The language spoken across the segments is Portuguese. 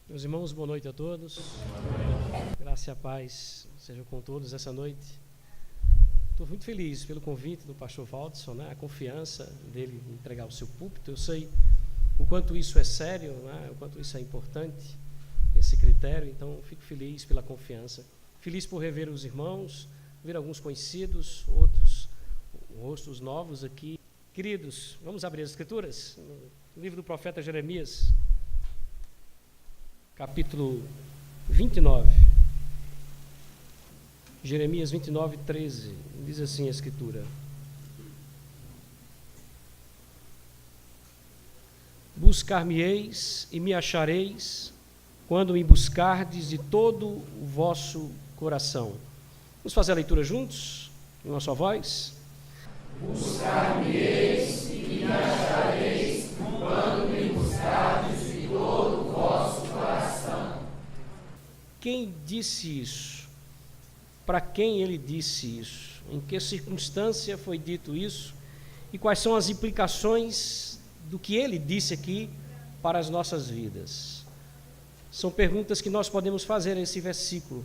Meus irmãos, boa noite a todos. Graça e a paz sejam com todos essa noite. Estou muito feliz pelo convite do pastor Valdson, a confiança dele em entregar o seu púlpito. Eu sei o quanto isso é sério, o quanto isso é importante, esse critério. Então, fico feliz pela confiança. Feliz por rever os irmãos, ver alguns conhecidos, outros rostos novos aqui. Queridos, vamos abrir as Escrituras? No livro do profeta Jeremias, capítulo 29, Jeremias 29, 13, diz assim a Escritura: Buscar-me-eis e me achareis, quando me buscardes de todo o vosso coração. Vamos fazer a leitura juntos, em uma só voz? Buscar-me-eis e me achareis, quando me buscardes de todo o vosso coração. Quem disse isso? Para quem ele disse isso? Em que circunstância foi dito isso? E quais são as implicações do que ele disse aqui para as nossas vidas? São perguntas que nós podemos fazer nesse versículo.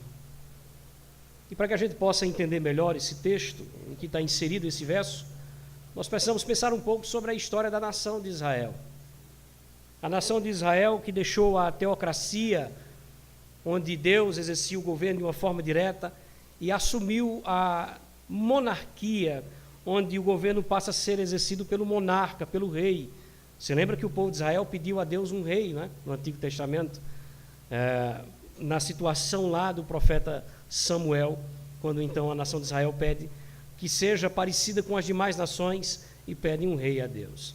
E para que a gente possa entender melhor esse texto em que está inserido esse verso, nós precisamos pensar um pouco sobre a história da nação de Israel. A nação de Israel que deixou a teocracia, onde Deus exercia o governo de uma forma direta, e assumiu a monarquia, onde o governo passa a ser exercido pelo monarca, pelo rei. Você lembra que o povo de Israel pediu a Deus um rei, no Antigo Testamento? Na situação lá do profeta Samuel, quando então a nação de Israel pede que seja parecida com as demais nações e pede um rei a Deus.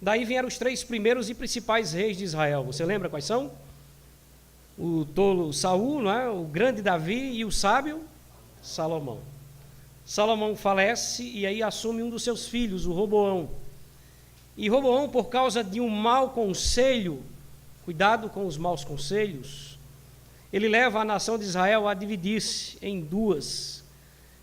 Daí vieram os 3 primeiros e principais reis de Israel. Você lembra quais são? O tolo Saul, o grande Davi e o sábio Salomão. Salomão falece e aí assume um dos seus filhos, o Roboão. E Roboão, por causa de um mau conselho, cuidado com os maus conselhos, ele leva a nação de Israel a dividir-se em 2.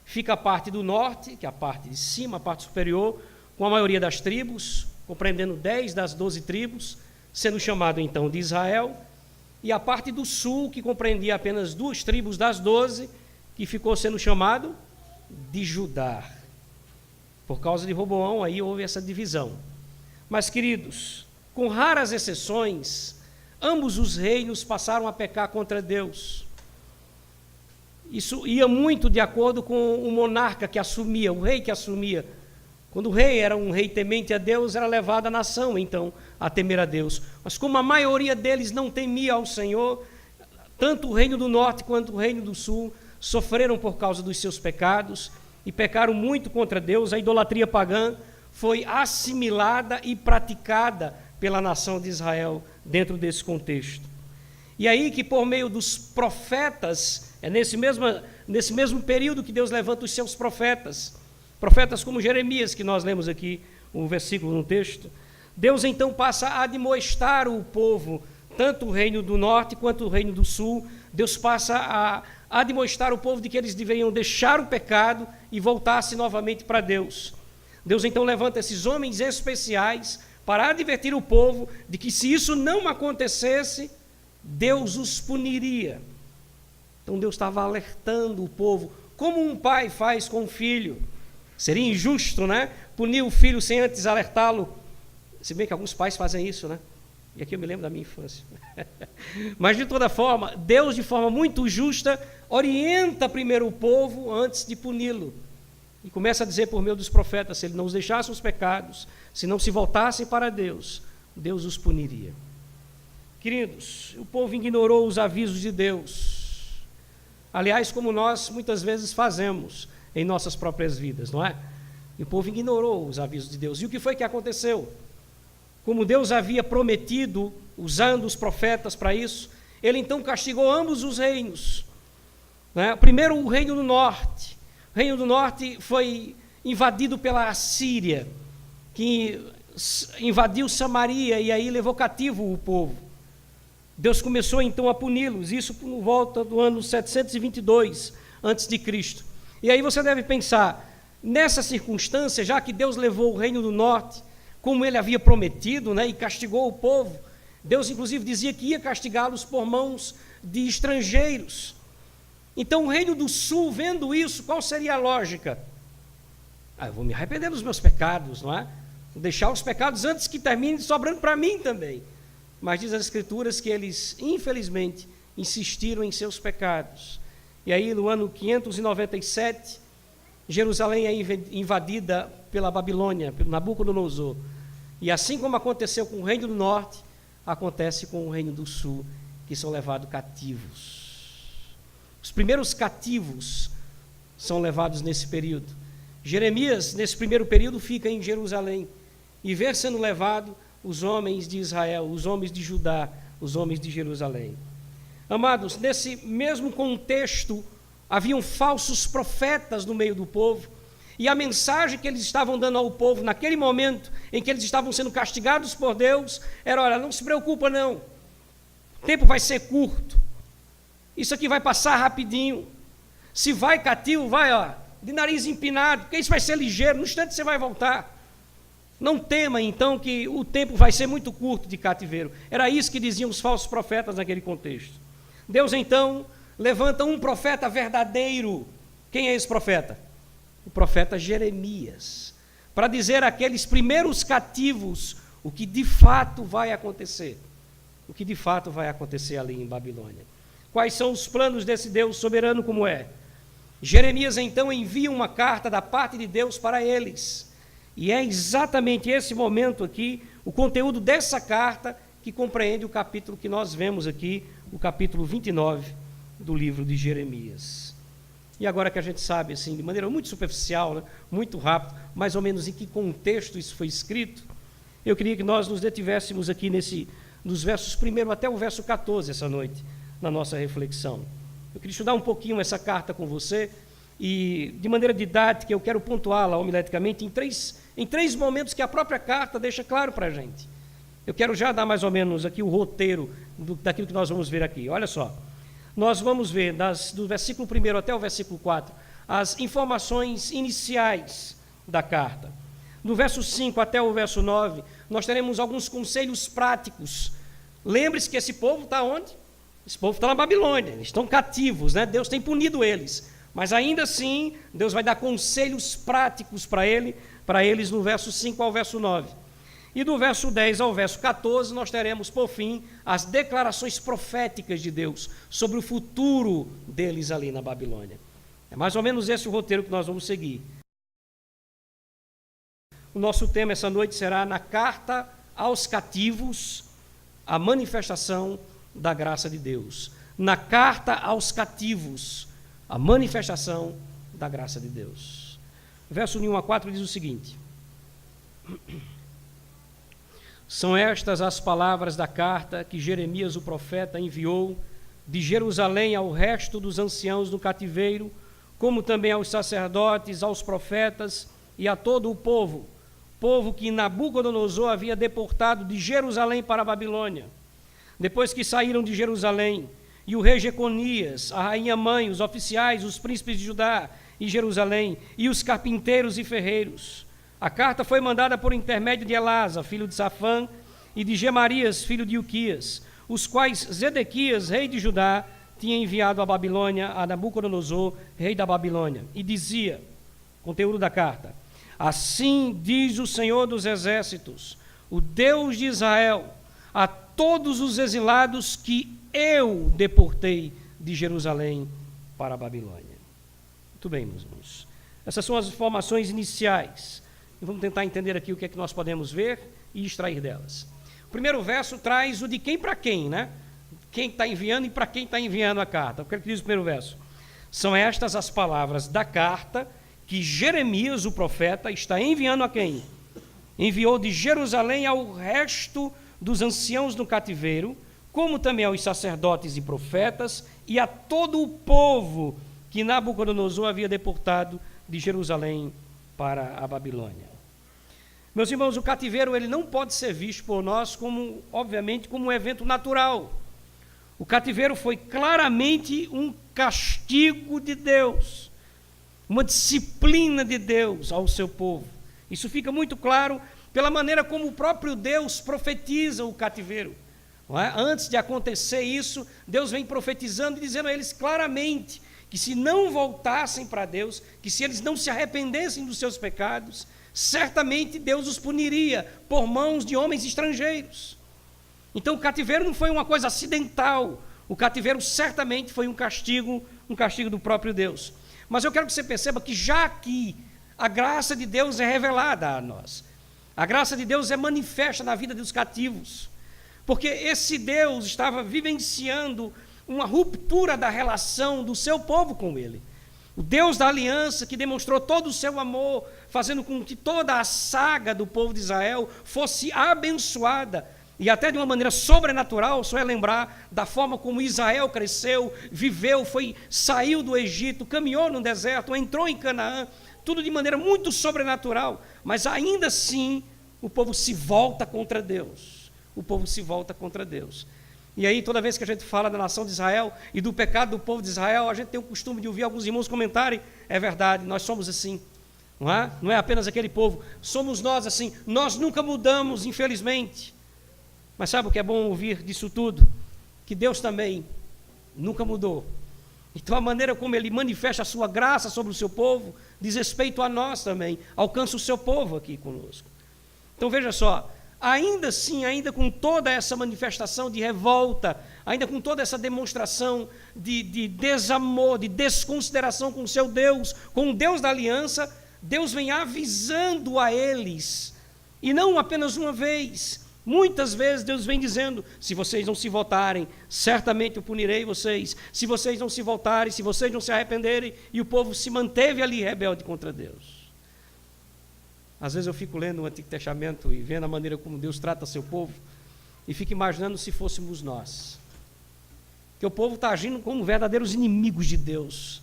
Fica a parte do norte, que é a parte de cima, a parte superior, com a maioria das tribos, compreendendo 10 das 12 tribos, sendo chamado então de Israel, e a parte do sul, que compreendia apenas 2 tribos das 12, que ficou sendo chamado de Judá. Por causa de Roboão, aí houve essa divisão. Mas, queridos, com raras exceções, ambos os reinos passaram a pecar contra Deus. Isso ia muito de acordo com o monarca que assumia, o rei que assumia. Quando o rei era um rei temente a Deus, era levado a nação, então, a temer a Deus. Mas como a maioria deles não temia ao Senhor, tanto o reino do norte quanto o reino do sul sofreram por causa dos seus pecados e pecaram muito contra Deus. A idolatria pagã foi assimilada e praticada pela nação de Israel dentro desse contexto. E aí que por meio dos profetas, é nesse mesmo período que Deus levanta os seus profetas como Jeremias, que nós lemos aqui o versículo no texto. Deus então passa a admoestar o povo, tanto o reino do norte quanto o reino do sul. Deus passa a admoestar o povo de que eles deveriam deixar o pecado e voltar-se novamente para Deus. Deus então levanta esses homens especiais para advertir o povo de que se isso não acontecesse, Deus os puniria. Então Deus estava alertando o povo, como um pai faz com o filho. Seria injusto, punir o filho sem antes alertá-lo. Se bem que alguns pais fazem isso, E aqui eu me lembro da minha infância. Mas de toda forma, Deus de forma muito justa orienta primeiro o povo antes de puni-lo. E começa a dizer por meio dos profetas, se ele não os deixasse os pecados, se não se voltassem para Deus, Deus os puniria. Queridos, o povo ignorou os avisos de Deus. Aliás, como nós muitas vezes fazemos em nossas próprias vidas, não é? E o povo ignorou os avisos de Deus. E o que foi que aconteceu? Como Deus havia prometido, usando os profetas para isso, ele então castigou ambos os reinos. Primeiro o reino do norte. O reino do norte foi invadido pela Assíria, que invadiu Samaria e aí levou cativo o povo. Deus começou então a puni-los, isso por volta do ano 722 a.C. E aí você deve pensar, nessa circunstância, já que Deus levou o reino do norte, como ele havia prometido, e castigou o povo, Deus, inclusive, dizia que ia castigá-los por mãos de estrangeiros. Então, o reino do sul, vendo isso, qual seria a lógica? Eu vou me arrepender dos meus pecados, não é? Vou deixar os pecados antes que terminem sobrando para mim também. Mas diz as Escrituras que eles, infelizmente, insistiram em seus pecados. E aí, no ano 597, Jerusalém é invadida pela Babilônia, pelo Nabucodonosor. E assim como aconteceu com o reino do norte, acontece com o reino do sul, que são levados cativos. Os primeiros cativos são levados nesse período. Jeremias, nesse primeiro período, fica em Jerusalém e vê sendo levado os homens de Israel, os homens de Judá, os homens de Jerusalém. Amados, nesse mesmo contexto, haviam falsos profetas no meio do povo, e a mensagem que eles estavam dando ao povo naquele momento em que eles estavam sendo castigados por Deus era: olha, não se preocupa não, o tempo vai ser curto, isso aqui vai passar rapidinho, se vai cativo, vai de nariz empinado, porque isso vai ser ligeiro, no instante você vai voltar. Não tema então que o tempo vai ser muito curto de cativeiro. Era isso que diziam os falsos profetas naquele contexto. Deus então levanta um profeta verdadeiro. Quem é esse profeta? O profeta Jeremias, para dizer àqueles primeiros cativos o que de fato vai acontecer, o que de fato vai acontecer ali em Babilônia. Quais são os planos desse Deus soberano como é? Jeremias então envia uma carta da parte de Deus para eles, e é exatamente esse momento aqui, o conteúdo dessa carta, que compreende o capítulo que nós vemos aqui, o capítulo 29 do livro de Jeremias. E agora que a gente sabe, assim, de maneira muito superficial, né, muito rápido, mais ou menos em que contexto isso foi escrito, eu queria que nós nos detivéssemos aqui nos versos 1 até o verso 14 essa noite, na nossa reflexão. Eu queria estudar um pouquinho essa carta com você, e de maneira didática eu quero pontuá-la homileticamente em três momentos que a própria carta deixa claro para a gente. Eu quero já dar mais ou menos aqui o roteiro daquilo que nós vamos ver aqui. Olha só, nós vamos ver do versículo 1 até o versículo 4 as informações iniciais da carta. Do verso 5 até o verso 9, nós teremos alguns conselhos práticos. Lembre-se que esse povo está onde? Esse povo está na Babilônia, eles estão cativos, né? Deus tem punido eles, mas ainda assim, Deus vai dar conselhos práticos para eles no verso 5 ao verso 9. E do verso 10 ao verso 14, nós teremos, por fim, as declarações proféticas de Deus sobre o futuro deles ali na Babilônia. É mais ou menos esse o roteiro que nós vamos seguir. O nosso tema essa noite será: na carta aos cativos, a manifestação da graça de Deus. Na carta aos cativos, a manifestação da graça de Deus. Verso 1 a 4 diz o seguinte: são estas as palavras da carta que Jeremias o profeta enviou de Jerusalém ao resto dos anciãos do cativeiro, como também aos sacerdotes, aos profetas e a todo o povo que Nabucodonosor havia deportado de Jerusalém para a Babilônia. Depois que saíram de Jerusalém, e o rei Jeconias, a rainha mãe, os oficiais, os príncipes de Judá e Jerusalém, e os carpinteiros e ferreiros. A carta foi mandada por intermédio de Elasa, filho de Safã, e de Gemarias, filho de Ilquias, os quais Zedequias, rei de Judá, tinha enviado à Babilônia, a Nabucodonosor, rei da Babilônia. E dizia, conteúdo da carta: assim diz o Senhor dos Exércitos, o Deus de Israel, a todos os exilados que eu deportei de Jerusalém para a Babilônia. Muito bem, meus irmãos. Essas são as informações iniciais. E vamos tentar entender aqui o que é que nós podemos ver e extrair delas. O primeiro verso traz o de quem para quem, né? Quem está enviando e para quem está enviando a carta. O que diz o primeiro verso? São estas as palavras da carta que Jeremias, o profeta, está enviando a quem? Enviou de Jerusalém ao resto dos anciãos do cativeiro, como também aos sacerdotes e profetas, e a todo o povo que Nabucodonosor havia deportado de Jerusalém para a Babilônia. Meus irmãos, o cativeiro ele não pode ser visto por nós como, obviamente, como um evento natural. O cativeiro foi claramente um castigo de Deus, uma disciplina de Deus ao seu povo. Isso fica muito claro pela maneira como o próprio Deus profetiza o cativeiro. não é? Antes de acontecer isso, Deus vem profetizando e dizendo a eles claramente que se não voltassem para Deus, que se eles não se arrependessem dos seus pecados, certamente Deus os puniria por mãos de homens estrangeiros. Então o cativeiro não foi uma coisa acidental, o cativeiro certamente foi um castigo do próprio Deus. Mas eu quero que você perceba que já aqui a graça de Deus é revelada a nós. A graça de Deus é manifesta na vida dos cativos, porque esse Deus estava vivenciando uma ruptura da relação do seu povo com ele. O Deus da aliança que demonstrou todo o seu amor, fazendo com que toda a saga do povo de Israel fosse abençoada, e até de uma maneira sobrenatural. Só é lembrar da forma como Israel cresceu, viveu, saiu do Egito, caminhou no deserto, entrou em Canaã, tudo de maneira muito sobrenatural, mas ainda assim o povo se volta contra Deus. O povo se volta contra Deus. E aí, toda vez que a gente fala da nação de Israel e do pecado do povo de Israel, a gente tem o costume de ouvir alguns irmãos comentarem: é verdade, nós somos assim, não é? Não é apenas aquele povo, somos nós assim, nós nunca mudamos, infelizmente. Mas sabe o que é bom ouvir disso tudo? Que Deus também nunca mudou. Então a maneira como Ele manifesta a sua graça sobre o seu povo, diz respeito a nós também, alcança o seu povo aqui conosco. Então veja só, ainda assim, ainda com toda essa manifestação de revolta, ainda com toda essa demonstração de desamor, de desconsideração com o seu Deus, com o Deus da aliança, Deus vem avisando a eles, e não apenas uma vez, muitas vezes Deus vem dizendo: se vocês não se voltarem, certamente eu punirei vocês, se vocês não se voltarem, se vocês não se arrependerem. E o povo se manteve ali rebelde contra Deus. Às vezes eu fico lendo o Antigo Testamento e vendo a maneira como Deus trata seu povo, e fico imaginando se fôssemos nós, que o povo está agindo como verdadeiros inimigos de Deus.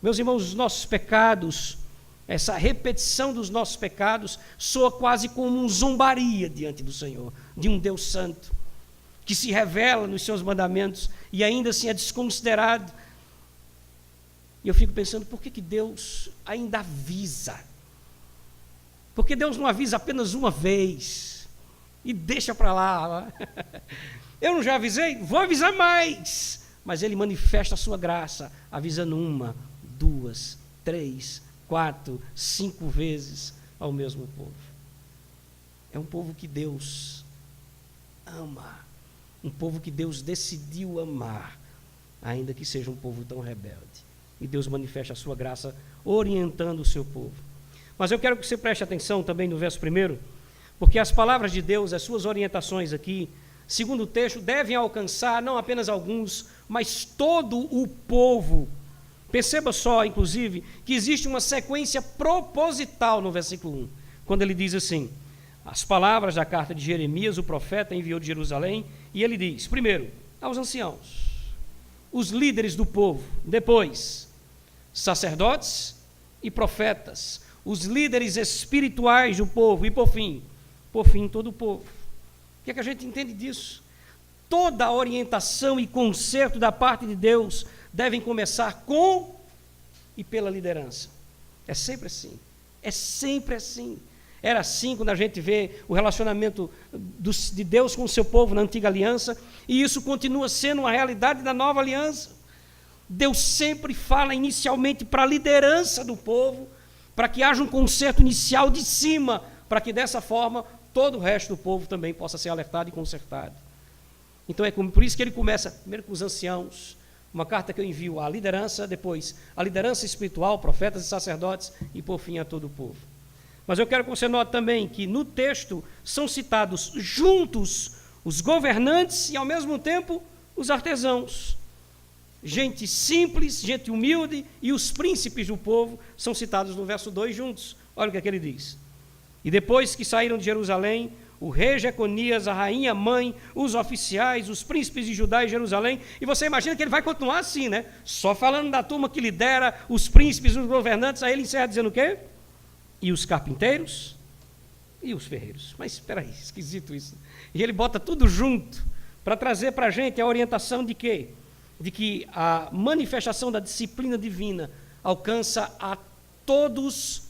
Meus irmãos, os nossos pecados, essa repetição dos nossos pecados, soa quase como uma zombaria diante do Senhor, de um Deus santo, que se revela nos seus mandamentos e ainda assim é desconsiderado. E eu fico pensando, por que Deus ainda avisa? Porque Deus não avisa apenas uma vez e deixa para lá. Eu não já avisei? Vou avisar mais. Mas Ele manifesta a sua graça, avisando 1, 2, 3, 4, 5 vezes ao mesmo povo. É um povo que Deus ama, um povo que Deus decidiu amar, ainda que seja um povo tão rebelde. E Deus manifesta a sua graça orientando o seu povo. Mas eu quero que você preste atenção também no verso 1, porque as palavras de Deus, as suas orientações aqui, segundo o texto, devem alcançar não apenas alguns, mas todo o povo. Perceba só, inclusive, que existe uma sequência proposital no versículo 1, quando ele diz assim: as palavras da carta de Jeremias, o profeta, enviou de Jerusalém, e ele diz, primeiro, aos anciãos, os líderes do povo, depois, sacerdotes e profetas, os líderes espirituais do povo, e por fim, todo o povo. O que é que a gente entende disso? Toda a orientação e conserto da parte de Deus devem começar com e pela liderança. É sempre assim. É sempre assim. Era assim quando a gente vê o relacionamento de Deus com o seu povo na antiga aliança, e isso continua sendo uma realidade da nova aliança. Deus sempre fala inicialmente para a liderança do povo, para que haja um conserto inicial de cima, para que dessa forma todo o resto do povo também possa ser alertado e consertado. Então é por isso que ele começa primeiro com os anciãos, uma carta que eu envio à liderança, depois a liderança espiritual, profetas e sacerdotes, e por fim a todo o povo. Mas eu quero que você note também que no texto são citados juntos os governantes e ao mesmo tempo os artesãos. Gente simples, gente humilde, e os príncipes do povo são citados no verso 2 juntos. Olha o que é que ele diz: e depois que saíram de Jerusalém, o rei Jeconias, a rainha mãe, os oficiais, os príncipes de Judá e Jerusalém, e você imagina que ele vai continuar assim, né? Só falando da turma que lidera, os príncipes, os governantes. Aí ele encerra dizendo o quê? E os carpinteiros e os ferreiros. Mas espera aí, esquisito isso. E ele bota tudo junto para trazer para a gente a orientação de quê? De que a manifestação da disciplina divina alcança a todos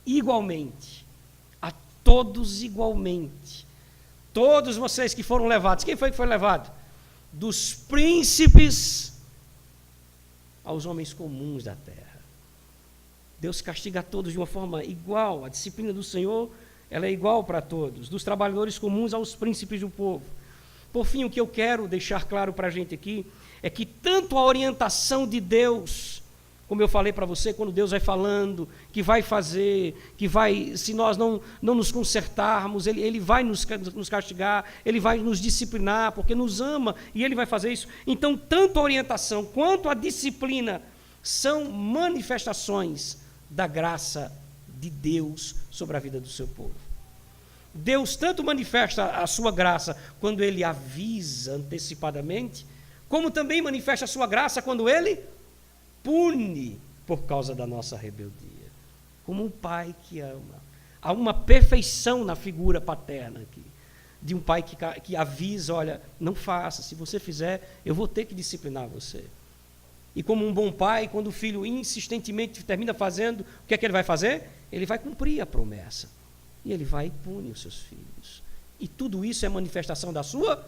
igualmente. A todos igualmente. Todos vocês que foram levados. Quem foi que foi levado? Dos príncipes aos homens comuns da terra. Deus castiga a todos de uma forma igual. A disciplina do Senhor, ela é igual para todos. Dos trabalhadores comuns aos príncipes do povo. Por fim, o que eu quero deixar claro para a gente aqui é que tanto a orientação de Deus, como eu falei para você, quando Deus vai falando, que vai fazer, que vai, se nós não nos consertarmos, Ele vai nos castigar, Ele vai nos disciplinar, porque nos ama, e Ele vai fazer isso. Então, tanto a orientação quanto a disciplina são manifestações da graça de Deus sobre a vida do seu povo. Deus tanto manifesta a sua graça quando Ele avisa antecipadamente, como também manifesta a sua graça quando Ele pune por causa da nossa rebeldia. Como um pai que ama. Há uma perfeição na figura paterna aqui, de um pai que avisa, olha, não faça, se você fizer, eu vou ter que disciplinar você. E como um bom pai, quando o filho insistentemente termina fazendo, o que é que ele vai fazer? Ele vai cumprir a promessa. E ele vai e pune os seus filhos. E tudo isso é manifestação da sua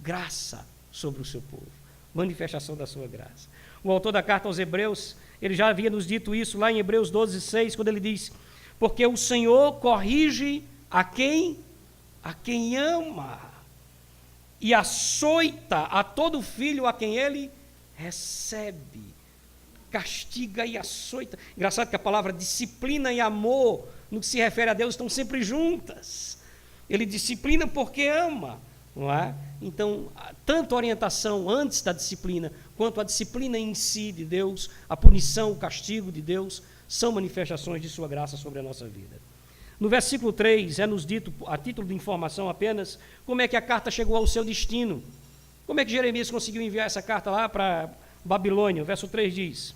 graça sobre o seu povo. Manifestação da sua graça. O autor da carta aos Hebreus, ele já havia nos dito isso lá em Hebreus 12:6, quando ele diz: porque o Senhor corrige a quem ama, e açoita a todo filho a quem ele recebe. Castiga e açoita. Engraçado que a palavra disciplina e amor, no que se refere a Deus, estão sempre juntas. Ele disciplina porque ama, não é? Então, tanto a orientação antes da disciplina, quanto a disciplina em si de Deus, a punição, o castigo de Deus, são manifestações de sua graça sobre a nossa vida. No versículo 3, é nos dito, a título de informação apenas, como é que a carta chegou ao seu destino. Como é que Jeremias conseguiu enviar essa carta lá para Babilônia? O verso 3 diz: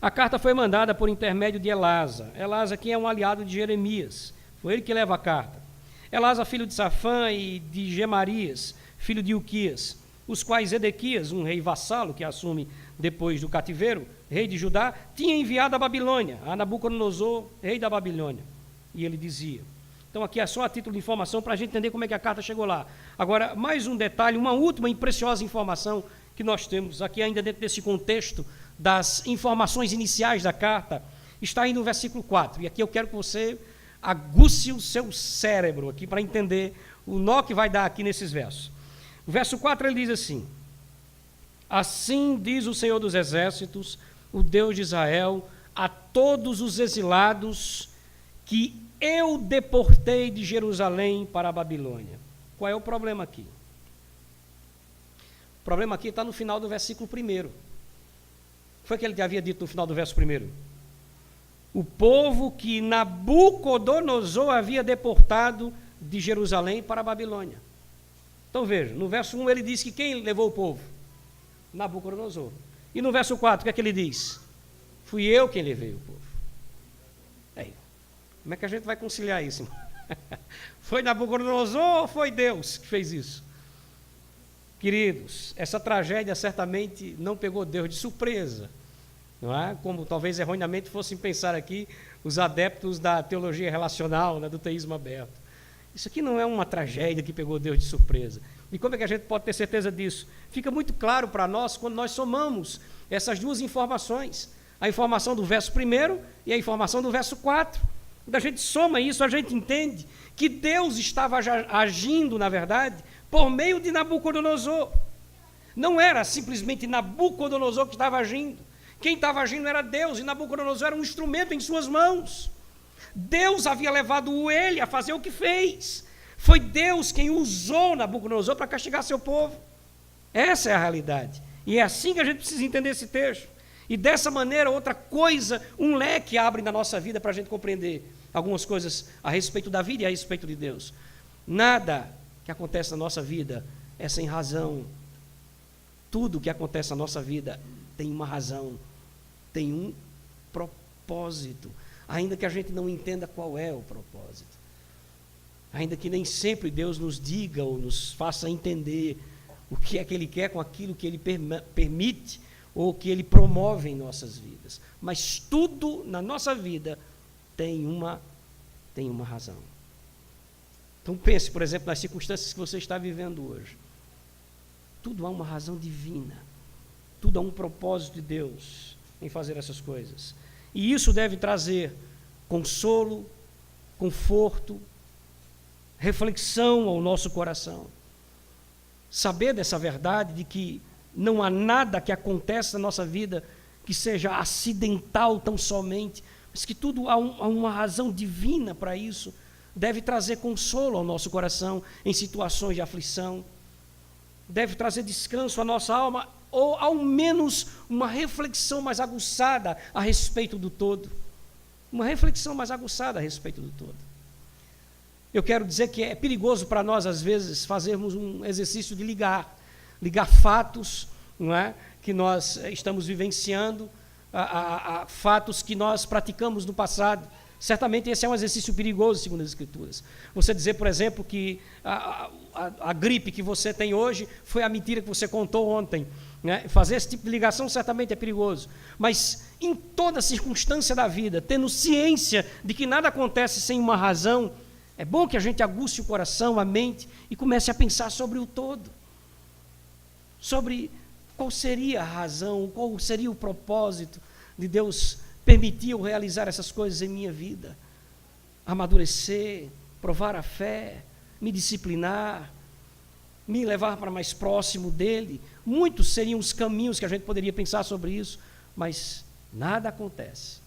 a carta foi mandada por intermédio de Elasa. Elasa, que é um aliado de Jeremias. Foi ele que leva a carta. Elasa, filho de Safã, e de Gemarias, filho de Ilquias, os quais Edequias, um rei vassalo que assume depois do cativeiro, rei de Judá, tinha enviado a Babilônia, a Nabucodonosor, rei da Babilônia. E ele dizia. Então aqui é só a título de informação para a gente entender como é que a carta chegou lá. Agora, mais um detalhe, uma última e preciosa informação que nós temos aqui ainda dentro desse contexto das informações iniciais da carta, está aí no versículo 4. E aqui eu quero que você aguce o seu cérebro aqui para entender o nó que vai dar aqui nesses versos. O verso 4 ele diz assim: assim diz o Senhor dos Exércitos, o Deus de Israel, a todos os exilados que eu deportei de Jerusalém para a Babilônia. Qual é o problema aqui? O problema aqui está no final do versículo 1. Foi o que ele havia dito no final do verso 1. O povo que Nabucodonosor havia deportado de Jerusalém para a Babilônia. Então veja, no verso 1 ele diz que quem levou o povo? Nabucodonosor. E no verso 4, o que é que ele diz? Fui eu quem levei o povo. Aí, como é que a gente vai conciliar isso? Foi Nabucodonosor ou foi Deus que fez isso? Queridos, essa tragédia certamente não pegou Deus de surpresa, não é? Como talvez erroneamente fossem pensar aqui os adeptos da teologia relacional, né, do teísmo aberto. Isso aqui não é uma tragédia que pegou Deus de surpresa. E como é que a gente pode ter certeza disso? Fica muito claro para nós quando nós somamos essas duas informações, a informação do verso 1 e a informação do verso 4. Quando a gente soma isso, a gente entende que Deus estava agindo, na verdade, por meio de Nabucodonosor. Não era simplesmente Nabucodonosor que estava agindo. Quem estava agindo era Deus, e Nabucodonosor era um instrumento em suas mãos. Deus havia levado ele a fazer o que fez. Foi Deus quem usou Nabucodonosor para castigar seu povo. Essa é a realidade. E é assim que a gente precisa entender esse texto. E dessa maneira, outra coisa, um leque abre na nossa vida para a gente compreender algumas coisas a respeito da vida e a respeito de Deus. Nada que acontece na nossa vida é sem razão. Tudo que acontece na nossa vida tem uma razão, tem um propósito, ainda que a gente não entenda qual é o propósito, ainda que nem sempre Deus nos diga ou nos faça entender o que é que Ele quer com aquilo que Ele permite ou que Ele promove em nossas vidas, mas tudo na nossa vida tem uma razão. Então pense, por exemplo, nas circunstâncias que você está vivendo hoje. Tudo há uma razão divina, tudo há um propósito de Deus em fazer essas coisas. E isso deve trazer consolo, conforto, reflexão ao nosso coração. Saber dessa verdade de que não há nada que aconteça na nossa vida que seja acidental tão somente, mas que tudo há uma razão divina para isso, deve trazer consolo ao nosso coração em situações de aflição, deve trazer descanso à nossa alma, ou ao menos uma reflexão mais aguçada a respeito do todo. Uma reflexão mais aguçada a respeito do todo. Eu quero dizer que é perigoso para nós, às vezes, fazermos um exercício de ligar fatos, não é, que nós estamos vivenciando, a fatos que nós praticamos no passado. Certamente esse é um exercício perigoso, segundo as Escrituras. Você dizer, por exemplo, que a gripe que você tem hoje foi a mentira que você contou ontem, né? Fazer esse tipo de ligação certamente é perigoso. Mas em toda circunstância da vida, tendo ciência de que nada acontece sem uma razão, é bom que a gente aguce o coração, a mente, e comece a pensar sobre o todo. Sobre qual seria a razão, qual seria o propósito de Deus permitir eu realizar essas coisas em minha vida. Amadurecer, provar a fé, me disciplinar, me levar para mais próximo dEle. Muitos seriam os caminhos que a gente poderia pensar sobre isso, mas nada acontece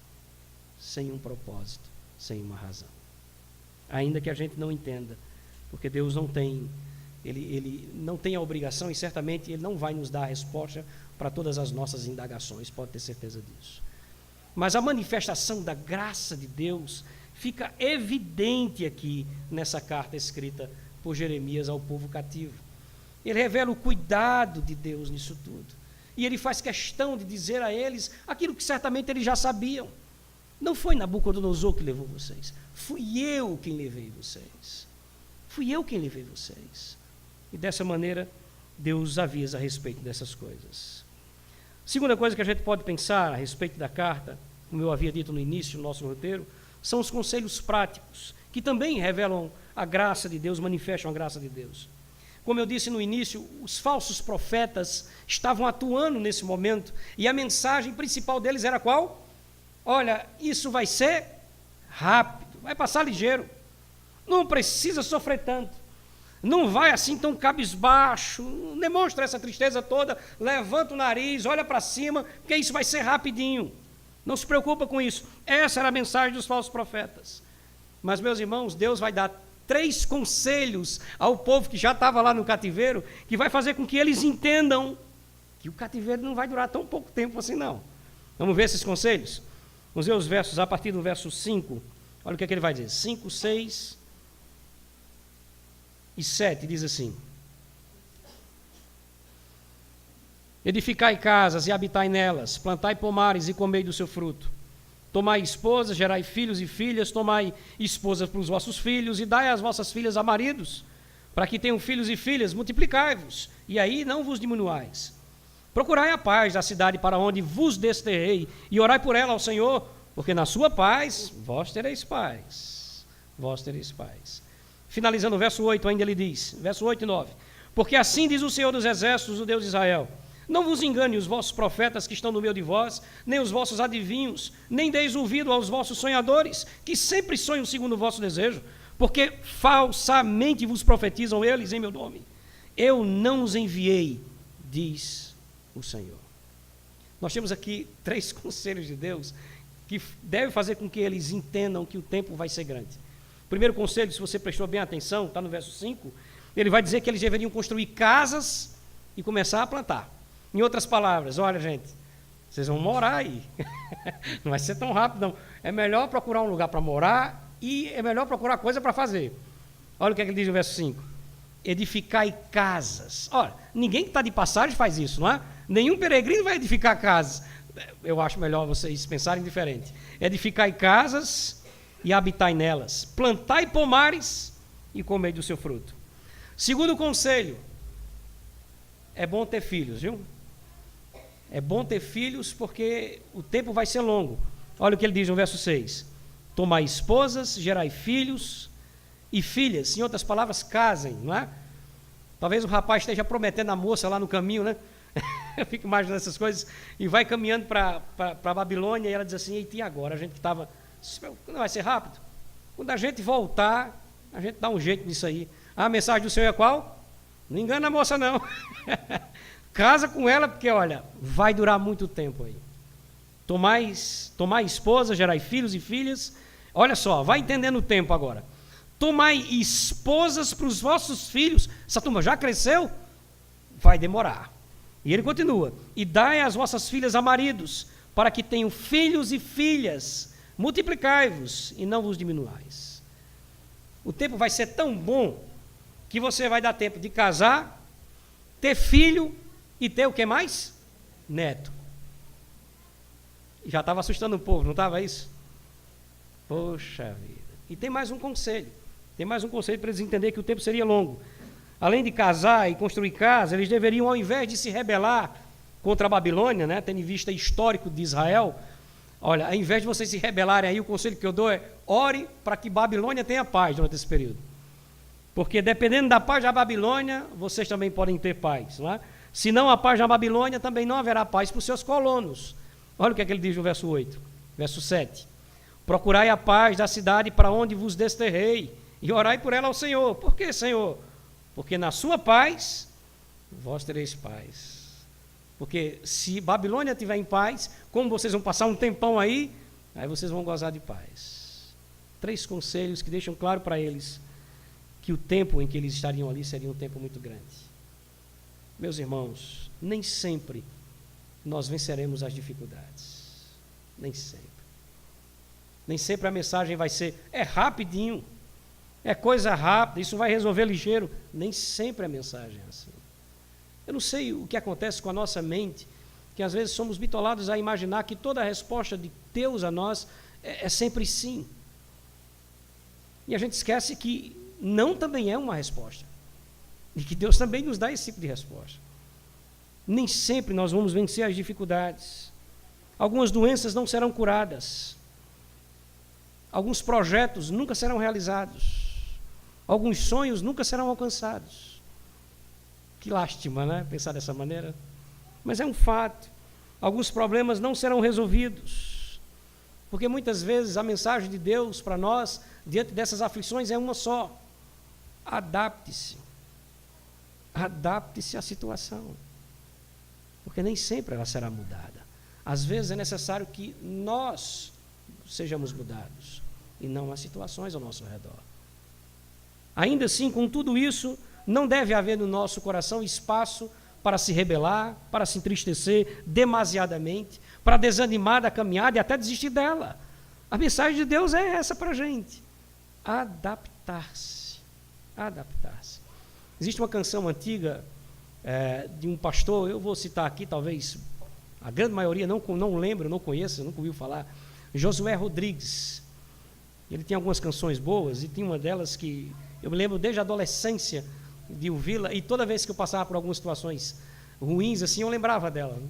sem um propósito, sem uma razão. Ainda que a gente não entenda, porque Deus não tem, Ele não tem a obrigação e certamente Ele não vai nos dar a resposta para todas as nossas indagações, pode ter certeza disso. Mas a manifestação da graça de Deus fica evidente aqui nessa carta escrita por Jeremias ao povo cativo. Ele revela o cuidado de Deus nisso tudo. E ele faz questão de dizer a eles aquilo que certamente eles já sabiam. Não foi Nabucodonosor que levou vocês, fui eu quem levei vocês. Fui eu quem levei vocês. E dessa maneira, Deus avisa a respeito dessas coisas. Segunda coisa que a gente pode pensar a respeito da carta, como eu havia dito no início do nosso roteiro, são os conselhos práticos, que também revelam a graça de Deus, manifestam a graça de Deus. Como eu disse no início, os falsos profetas estavam atuando nesse momento, e a mensagem principal deles era qual? Olha, isso vai ser rápido, vai passar ligeiro, não precisa sofrer tanto. Não vai assim tão cabisbaixo, demonstra essa tristeza toda, levanta o nariz, olha para cima, porque isso vai ser rapidinho. Não se preocupa com isso. Essa era a mensagem dos falsos profetas. Mas, meus irmãos, Deus vai dar 3 conselhos ao povo que já estava lá no cativeiro, que vai fazer com que eles entendam que o cativeiro não vai durar tão pouco tempo assim, não. Vamos ver esses conselhos? Vamos ver os versos, a partir do verso 5. Olha o que ele vai dizer. 5, 6... e 7, diz assim: edificai casas e habitai nelas, plantai pomares e comei do seu fruto. Tomai esposas, gerai filhos e filhas, tomai esposas para os vossos filhos e dai as vossas filhas a maridos, para que tenham filhos e filhas, multiplicai-vos, e aí não vos diminuais. Procurai a paz da cidade para onde vos desterrei, e orai por ela ao Senhor, porque na sua paz vós tereis paz. Vós tereis paz. Finalizando o verso 8, ainda ele diz, verso 8 e 9: porque assim diz o Senhor dos Exércitos, o Deus de Israel: não vos engane os vossos profetas que estão no meio de vós, nem os vossos adivinhos, nem deis ouvido aos vossos sonhadores, que sempre sonham segundo o vosso desejo, porque falsamente vos profetizam eles em meu nome. Eu não os enviei, diz o Senhor. Nós temos aqui 3 conselhos de Deus que devem fazer com que eles entendam que o tempo vai ser grande. Primeiro conselho, se você prestou bem atenção, está no verso 5, ele vai dizer que eles deveriam construir casas e começar a plantar. Em outras palavras, olha gente, vocês vão morar aí, não vai ser tão rápido não, é melhor procurar um lugar para morar e é melhor procurar coisa para fazer. Olha o que ele diz no verso 5, edificai casas. Olha, ninguém que está de passagem faz isso, não é? Nenhum peregrino vai edificar casas. Eu acho melhor vocês pensarem diferente. Edificai casas e habitai nelas, plantai pomares e comei do seu fruto. Segundo conselho, é bom ter filhos, viu? É bom ter filhos porque o tempo vai ser longo. Olha o que ele diz no verso 6: tomai esposas, gerai filhos e filhas, em outras palavras, casem, não é? Talvez o rapaz esteja prometendo a moça lá no caminho, né? Eu fico imaginando essas coisas, e vai caminhando para a Babilônia, e ela diz assim: eita, e agora? A gente que estava, não vai ser rápido? Quando a gente voltar, a gente dá um jeito nisso aí. A mensagem do Senhor é qual? Não engana a moça, não. Casa com ela, porque, olha, vai durar muito tempo aí. Tomai esposa, gerai filhos e filhas. Olha só, vai entendendo o tempo agora. Tomai esposas para os vossos filhos. Essa turma já cresceu? Vai demorar. E ele continua: e dai as vossas filhas a maridos, para que tenham filhos e filhas. Multiplicai-vos e não vos diminuais. O tempo vai ser tão bom que você vai dar tempo de casar, ter filho e ter o que mais? Neto. Já estava assustando o povo, não estava isso? Poxa vida. E tem mais um conselho. Tem mais um conselho para eles entenderem que o tempo seria longo. Além de casar e construir casa, eles deveriam, ao invés de se rebelar contra a Babilônia, né, tendo em vista histórico de Israel, olha, ao invés de vocês se rebelarem aí, o conselho que eu dou é: ore para que Babilônia tenha paz durante esse período. Porque dependendo da paz da Babilônia, vocês também podem ter paz, não é? Se não há paz na Babilônia, também não haverá paz para os seus colonos. Olha o que é que ele diz no verso 8, verso 7. Procurai a paz da cidade para onde vos desterrei, e orai por ela ao Senhor. Por que, Senhor? Porque na sua paz, vós tereis paz. Porque se Babilônia estiver em paz, como vocês vão passar um tempão aí vocês vão gozar de paz. 3 conselhos que deixam claro para eles que o tempo em que eles estariam ali seria um tempo muito grande. Meus irmãos, nem sempre nós venceremos as dificuldades. Nem sempre. Nem sempre a mensagem vai ser: é rapidinho, é coisa rápida, isso vai resolver ligeiro. Nem sempre a mensagem é assim. Eu não sei o que acontece com a nossa mente, que às vezes somos bitolados a imaginar que toda a resposta de Deus a nós é sempre sim. E a gente esquece que não também é uma resposta. E que Deus também nos dá esse tipo de resposta. Nem sempre nós vamos vencer as dificuldades. Algumas doenças não serão curadas. Alguns projetos nunca serão realizados. Alguns sonhos nunca serão alcançados. Que lástima, né? Pensar dessa maneira. Mas é um fato. Alguns problemas não serão resolvidos. Porque muitas vezes a mensagem de Deus para nós, diante dessas aflições, é uma só: adapte-se. Adapte-se à situação. Porque nem sempre ela será mudada. Às vezes é necessário que nós sejamos mudados, e não as situações ao nosso redor. Ainda assim, com tudo isso, não deve haver no nosso coração espaço para se rebelar, para se entristecer demasiadamente, para desanimar da caminhada e até desistir dela. A mensagem de Deus é essa para a gente: adaptar-se. Adaptar-se. Existe uma canção antiga de um pastor, eu vou citar aqui, talvez a grande maioria não lembra, não conheça, nunca ouviu falar, Josué Rodrigues. Ele tinha algumas canções boas, e tinha uma delas que eu me lembro desde a adolescência de ouvi-la, e toda vez que eu passava por algumas situações ruins assim, eu lembrava dela.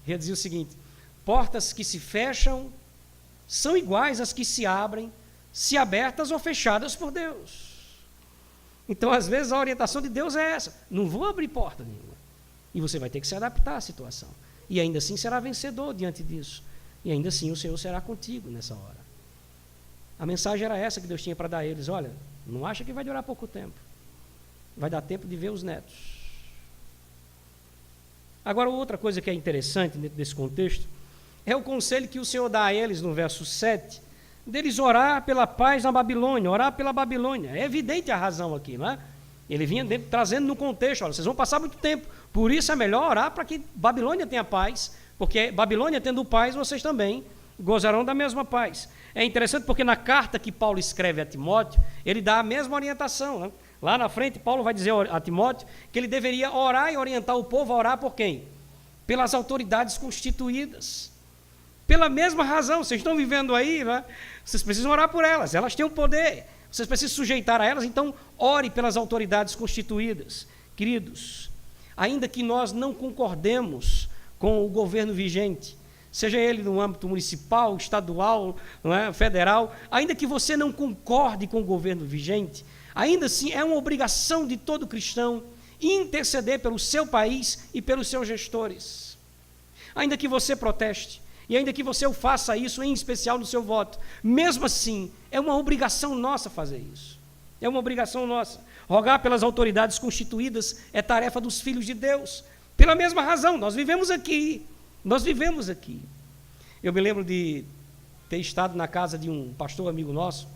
Ele dizia o seguinte: portas que se fecham são iguais às que se abrem, se abertas ou fechadas por Deus. Então, às vezes, a orientação de Deus é essa: não vou abrir porta nenhuma. E você vai ter que se adaptar à situação. E ainda assim será vencedor diante disso. E ainda assim o Senhor será contigo nessa hora. A mensagem era essa que Deus tinha para dar a eles: olha, não acha que vai durar pouco tempo. Vai dar tempo de ver os netos. Agora, outra coisa que é interessante dentro desse contexto é o conselho que o Senhor dá a eles no verso 7, deles orar pela paz na Babilônia, orar pela Babilônia. É evidente a razão aqui, não é? Ele vinha trazendo no contexto: olha, vocês vão passar muito tempo, por isso é melhor orar para que Babilônia tenha paz, porque Babilônia tendo paz, vocês também gozarão da mesma paz. É interessante porque na carta que Paulo escreve a Timóteo, ele dá a mesma orientação, né? Lá na frente, Paulo vai dizer a Timóteo que ele deveria orar e orientar o povo a orar por quem? Pelas autoridades constituídas. Pela mesma razão, vocês estão vivendo aí, né? Vocês precisam orar por elas, elas têm o poder, vocês precisam sujeitar a elas, então ore pelas autoridades constituídas. Queridos, ainda que nós não concordemos com o governo vigente, seja ele no âmbito municipal, estadual, não é, federal, ainda que você não concorde com o governo vigente, ainda assim é uma obrigação de todo cristão interceder pelo seu país e pelos seus gestores. Ainda que você proteste, e ainda que você o faça isso, em especial no seu voto, mesmo assim, é uma obrigação nossa fazer isso. É uma obrigação nossa. Rogar pelas autoridades constituídas é tarefa dos filhos de Deus. Pela mesma razão, nós vivemos aqui. Eu me lembro de ter estado na casa de um pastor amigo nosso,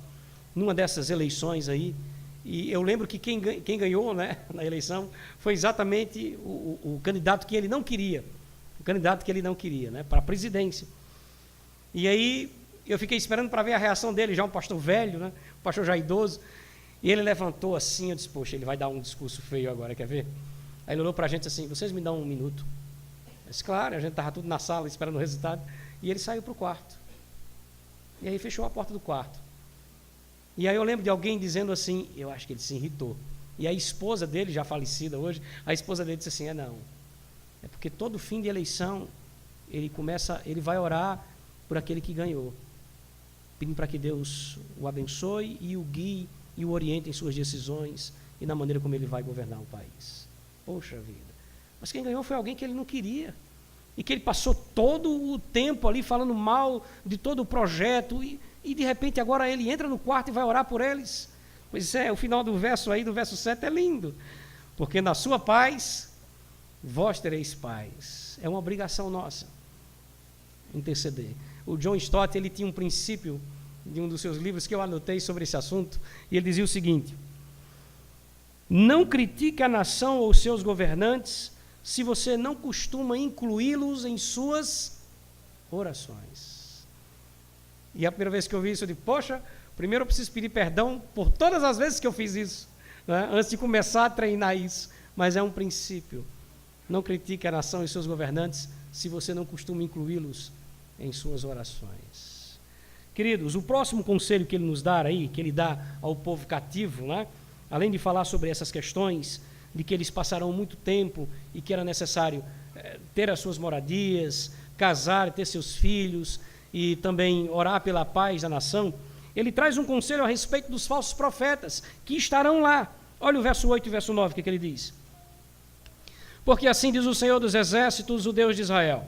numa dessas eleições aí, e eu lembro que quem ganhou, né, na eleição foi exatamente o candidato que ele não queria, né, para a presidência. E aí eu fiquei esperando para ver a reação dele, já um pastor velho, né, um pastor já idoso, e ele levantou assim, eu disse, poxa, ele vai dar um discurso feio agora, quer ver? Aí ele olhou para a gente assim, vocês me dão um minuto? Eu disse, claro, a gente estava tudo na sala esperando o resultado, e ele saiu para o quarto. E aí fechou a porta do quarto. E aí eu lembro de alguém dizendo assim, eu acho que ele se irritou. E a esposa dele, já falecida hoje, a esposa dele disse assim, não, é porque todo fim de eleição, ele vai orar por aquele que ganhou, pedindo para que Deus o abençoe e o guie e o oriente em suas decisões e na maneira como ele vai governar o país. Poxa vida. Mas quem ganhou foi alguém que ele não queria. E que ele passou todo o tempo ali falando mal de todo o projeto e de repente agora ele entra no quarto e vai orar por eles. Pois é, o final do verso aí, do verso 7 é lindo. Porque na sua paz, vós tereis paz. É uma obrigação nossa interceder. O John Stott, ele tinha um princípio de um dos seus livros que eu anotei sobre esse assunto, e ele dizia o seguinte: não critique a nação ou seus governantes se você não costuma incluí-los em suas orações. E a primeira vez que eu vi isso, eu disse, poxa, primeiro eu preciso pedir perdão por todas as vezes que eu fiz isso, né, antes de começar a treinar isso, mas é um princípio. Não critique a nação e seus governantes se você não costuma incluí-los em suas orações. Queridos, o próximo conselho que ele nos dá aí, que ele dá ao povo cativo, né, além de falar sobre essas questões, de que eles passarão muito tempo e que era necessário ter as suas moradias, casar, ter seus filhos e também orar pela paz da nação, ele traz um conselho a respeito dos falsos profetas que estarão lá. Olha o verso 8 e o verso 9, o que ele diz. Porque assim diz o Senhor dos Exércitos, o Deus de Israel: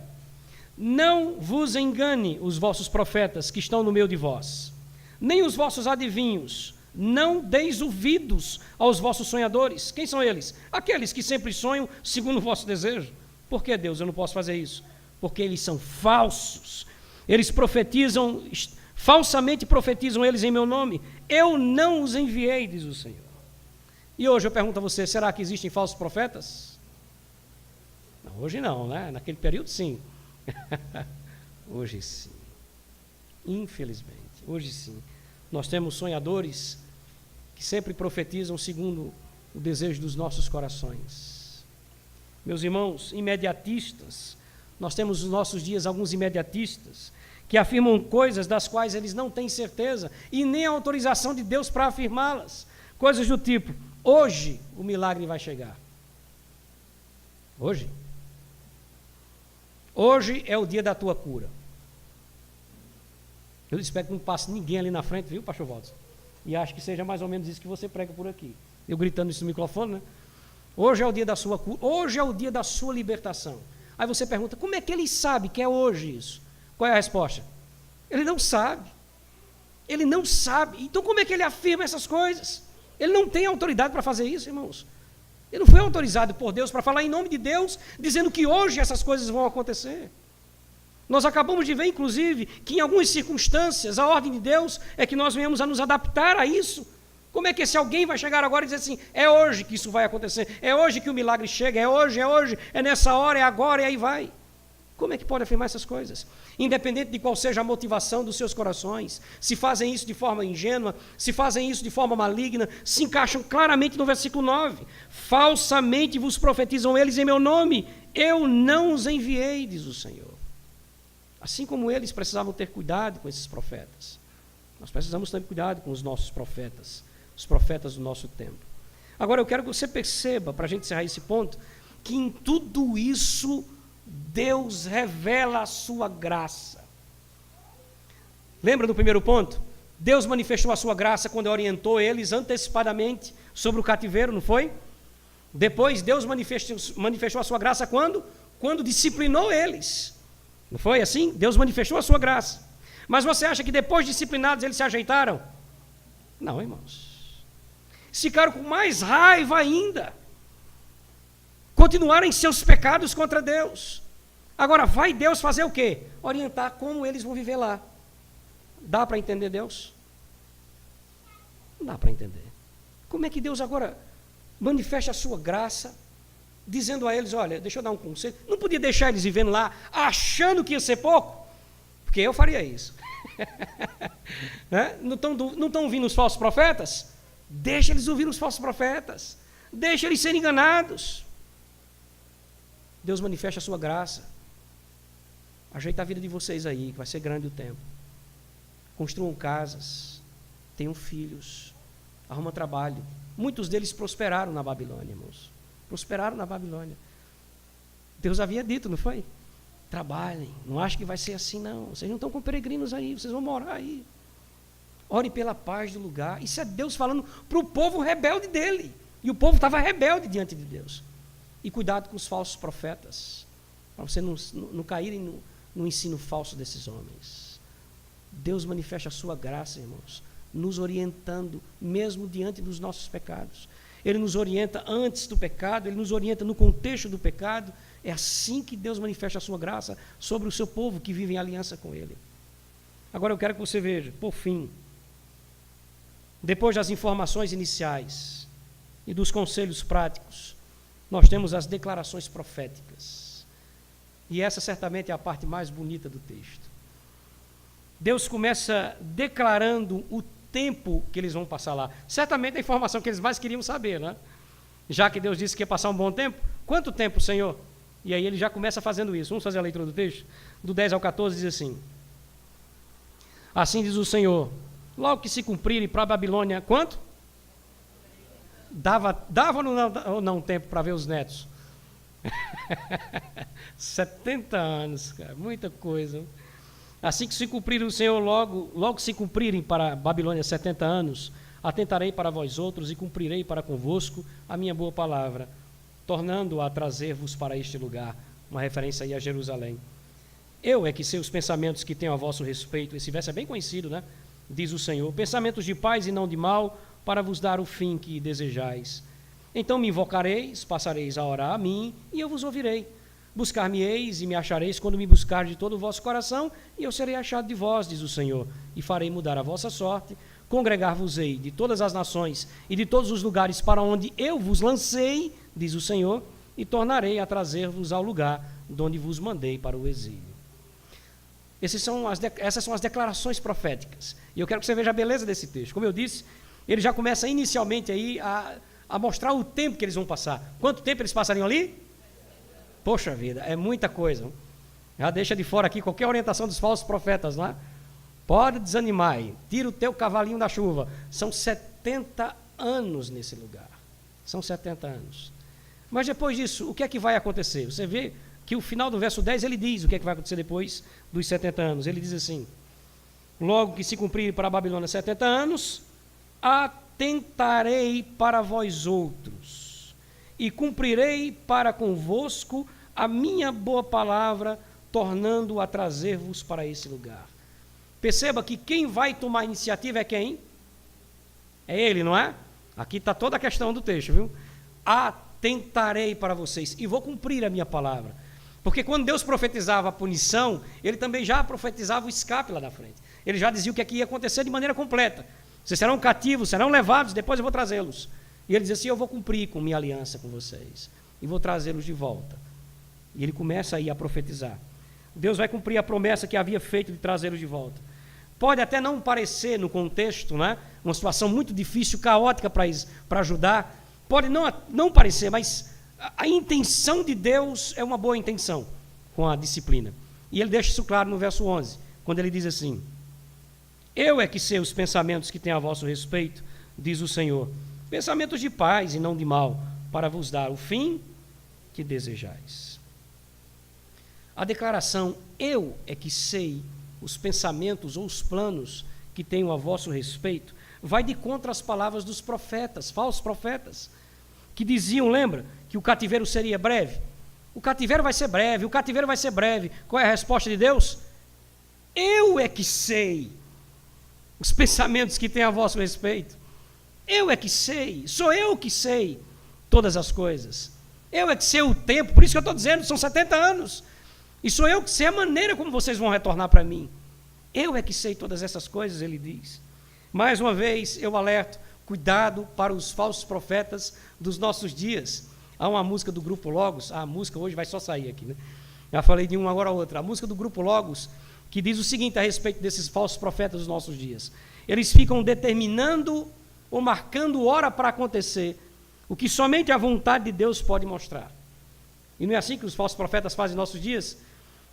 não vos engane os vossos profetas que estão no meio de vós, nem os vossos adivinhos. Não deis ouvidos aos vossos sonhadores. Quem são eles? Aqueles que sempre sonham segundo o vosso desejo. Por que, Deus, eu não posso fazer isso? Porque eles são falsos. Eles profetizam, falsamente profetizam eles em meu nome. Eu não os enviei, diz o Senhor. E hoje eu pergunto a você, será que existem falsos profetas? Não, hoje não, né? Naquele período, sim. Hoje sim. Infelizmente, hoje sim. Nós temos sonhadores que sempre profetizam segundo o desejo dos nossos corações. Meus irmãos, imediatistas, nós temos nos nossos dias alguns imediatistas que afirmam coisas das quais eles não têm certeza e nem a autorização de Deus para afirmá-las. Coisas do tipo, hoje o milagre vai chegar. Hoje? Hoje é o dia da tua cura. Eu espero que não passe ninguém ali na frente, viu, pastor Walter? E acho que seja mais ou menos isso que você prega por aqui. Eu gritando isso no microfone, né? Hoje é o dia da sua cura, hoje é o dia da sua libertação. Aí você pergunta, como é que ele sabe que é hoje isso? Qual é a resposta? Ele não sabe. Ele não sabe. Então como é que ele afirma essas coisas? Ele não tem autoridade para fazer isso, irmãos. Ele não foi autorizado por Deus para falar em nome de Deus, dizendo que hoje essas coisas vão acontecer. Nós acabamos de ver, inclusive, que em algumas circunstâncias a ordem de Deus é que nós venhamos a nos adaptar a isso. Como é que esse alguém vai chegar agora e dizer assim, é hoje que isso vai acontecer, é hoje que o milagre chega, é hoje, é nessa hora, é agora e aí vai. Como é que pode afirmar essas coisas? Independente de qual seja a motivação dos seus corações, se fazem isso de forma ingênua, se fazem isso de forma maligna, se encaixam claramente no versículo 9. Falsamente vos profetizam eles em meu nome, eu não os enviei, diz o Senhor. Assim como eles precisavam ter cuidado com esses profetas, nós precisamos ter cuidado com os nossos profetas, os profetas do nosso tempo. Agora eu quero que você perceba, para a gente encerrar esse ponto, que em tudo isso Deus revela a sua graça. Lembra do primeiro ponto? Deus manifestou a sua graça quando orientou eles antecipadamente sobre o cativeiro, não foi? Depois Deus manifestou a sua graça quando? Quando disciplinou eles. Não foi assim? Deus manifestou a sua graça. Mas você acha que depois de disciplinados eles se ajeitaram? Não, irmãos. Ficaram com mais raiva ainda. Continuaram em seus pecados contra Deus. Agora, vai Deus fazer o quê? Orientar como eles vão viver lá. Dá para entender Deus? Não dá para entender. Como é que Deus agora manifesta a sua graça, dizendo a eles, olha, deixa eu dar um conselho, não podia deixar eles vivendo lá, achando que ia ser pouco? Porque eu faria isso. Né? Não estão ouvindo os falsos profetas? Deixa eles ouvir os falsos profetas. Deixa eles serem enganados. Deus manifesta a sua graça. Ajeita a vida de vocês aí, que vai ser grande o tempo. Construam casas, tenham filhos, arrumam trabalho. Muitos deles prosperaram na Babilônia, irmãos. Prosperaram na Babilônia. Deus havia dito, não foi? Trabalhem, não acho que vai ser assim não. Vocês não estão com peregrinos aí, vocês vão morar aí. Ore pela paz do lugar. Isso é Deus falando para o povo rebelde dele. E o povo estava rebelde diante de Deus. E cuidado com os falsos profetas, para você não caírem no ensino falso desses homens. Deus manifesta a sua graça, irmãos, nos orientando, mesmo diante dos nossos pecados. Ele nos orienta antes do pecado, Ele nos orienta no contexto do pecado. É assim que Deus manifesta a sua graça sobre o seu povo que vive em aliança com Ele. Agora eu quero que você veja, por fim, depois das informações iniciais e dos conselhos práticos, nós temos as declarações proféticas. E essa certamente é a parte mais bonita do texto. Deus começa declarando o tempo que eles vão passar lá. Certamente a informação que eles mais queriam saber, né? Já que Deus disse que ia passar um bom tempo, quanto tempo, Senhor? E aí ele já começa fazendo isso. Vamos fazer a leitura do texto? Do 10 ao 14 diz assim: assim diz o Senhor, logo que se cumprirem para a Babilônia, quanto? Dava ou não tempo para ver os netos? 70 anos, cara, muita coisa. Assim que se cumprirem o Senhor, logo se cumprirem para a Babilônia 70 anos, atentarei para vós outros e cumprirei para convosco a minha boa palavra, tornando-a a trazer-vos para este lugar. Uma referência aí a Jerusalém. Eu é que sei os pensamentos que tenho a vosso respeito. Esse verso é bem conhecido, né? Diz o Senhor, pensamentos de paz e não de mal, para vos dar o fim que desejais. Então me invocareis, passareis a orar a mim, e eu vos ouvirei. Buscar-me-eis e me achareis quando me buscar de todo o vosso coração, e eu serei achado de vós, diz o Senhor, e farei mudar a vossa sorte, congregar-vos-ei de todas as nações e de todos os lugares para onde eu vos lancei, diz o Senhor, e tornarei a trazer-vos ao lugar de onde vos mandei para o exílio. Essas são as declarações proféticas. E eu quero que você veja a beleza desse texto. Como eu disse, ele já começa inicialmente aí a mostrar o tempo que eles vão passar. Quanto tempo eles passariam ali? Poxa vida, é muita coisa. Já deixa de fora aqui qualquer orientação dos falsos profetas, não é? Pode desanimar aí. Tira o teu cavalinho da chuva. São 70 anos nesse lugar. São 70 anos. Mas depois disso, o que é que vai acontecer? Você vê que o final do verso 10, ele diz o que é que vai acontecer depois dos 70 anos. Ele diz assim, logo que se cumprirem para a Babilônia 70 anos, atentarei para vós outros, e cumprirei para convosco a minha boa palavra, tornando a trazer-vos para esse lugar. Perceba que quem vai tomar a iniciativa é quem? É ele, não é? Aqui está toda a questão do texto, viu? Atentarei para vocês e vou cumprir a minha palavra. Porque quando Deus profetizava a punição, ele também já profetizava o escape lá na frente. Ele já dizia o que é que ia acontecer de maneira completa. Vocês serão cativos, serão levados, depois eu vou trazê-los. E ele diz assim, eu vou cumprir com minha aliança com vocês. E vou trazê-los de volta. E ele começa aí a profetizar. Deus vai cumprir a promessa que havia feito de trazê-los de volta. Pode até não parecer no contexto, né, uma situação muito difícil, caótica para ajudar. Pode não parecer, mas a intenção de Deus é uma boa intenção com a disciplina. E ele deixa isso claro no verso 11, quando ele diz assim, eu é que sei os pensamentos que tenho a vosso respeito, diz o Senhor, pensamentos de paz e não de mal, para vos dar o fim que desejais. A declaração, eu é que sei os pensamentos ou os planos que tenho a vosso respeito, vai de contra as palavras dos profetas, falsos profetas, que diziam, lembra, que o cativeiro seria breve. O cativeiro vai ser breve, o cativeiro vai ser breve. Qual é a resposta de Deus? Eu é que sei os pensamentos que tenho a vosso respeito. Eu é que sei, sou eu que sei todas as coisas. Eu é que sei o tempo, por isso que eu estou dizendo, são 70 anos. E sou eu que sei a maneira como vocês vão retornar para mim. Eu é que sei todas essas coisas, ele diz. Mais uma vez, eu alerto, cuidado para os falsos profetas dos nossos dias. Há uma música do Grupo Logos, a música hoje vai só sair aqui, né? Já falei de uma, agora outra. A música do Grupo Logos, que diz o seguinte a respeito desses falsos profetas dos nossos dias. Eles ficam determinando ou marcando hora para acontecer o que somente a vontade de Deus pode mostrar. E não é assim que os falsos profetas fazem em nossos dias?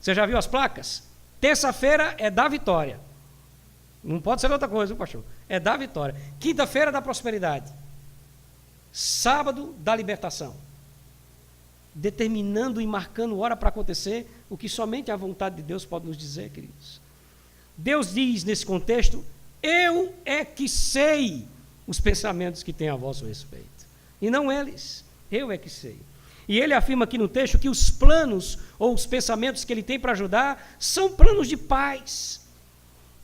Você já viu as placas? Terça-feira é da vitória. Não pode ser outra coisa, viu, pastor? É da vitória. Quinta-feira da prosperidade. Sábado da libertação. Determinando e marcando hora para acontecer o que somente a vontade de Deus pode nos dizer, queridos. Deus diz nesse contexto, eu é que sei os pensamentos que tenho a vosso respeito. E não eles, eu é que sei. E ele afirma aqui no texto que os planos ou os pensamentos que ele tem para ajudar são planos de paz.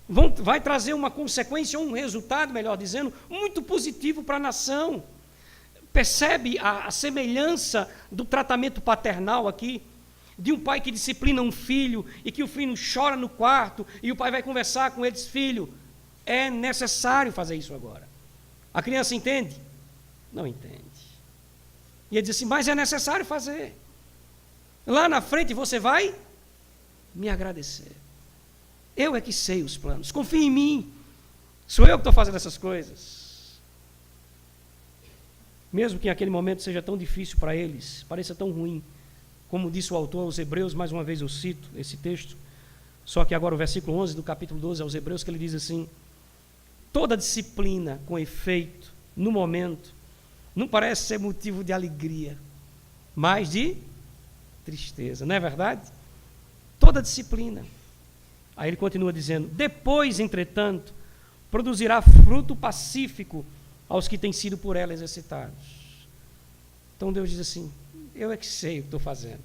Vai trazer uma consequência, um resultado, melhor dizendo, muito positivo para a nação. Percebe a semelhança do tratamento paternal aqui? De um pai que disciplina um filho e que o filho chora no quarto e o pai vai conversar com ele e diz, filho, é necessário fazer isso agora. A criança entende? Não entende. E ele diz assim, mas é necessário fazer. Lá na frente você vai me agradecer. Eu é que sei os planos, confie em mim. Sou eu que estou fazendo essas coisas. Mesmo que naquele momento seja tão difícil para eles, pareça tão ruim, como disse o autor aos Hebreus, mais uma vez eu cito esse texto, só que agora o versículo 11 do capítulo 12 aos Hebreus, que ele diz assim, toda disciplina com efeito, no momento, não parece ser motivo de alegria, mas de tristeza, não é verdade? Toda disciplina. Aí ele continua dizendo, depois, entretanto, produzirá fruto pacífico aos que têm sido por ela exercitados. Então Deus diz assim, eu é que sei o que estou fazendo.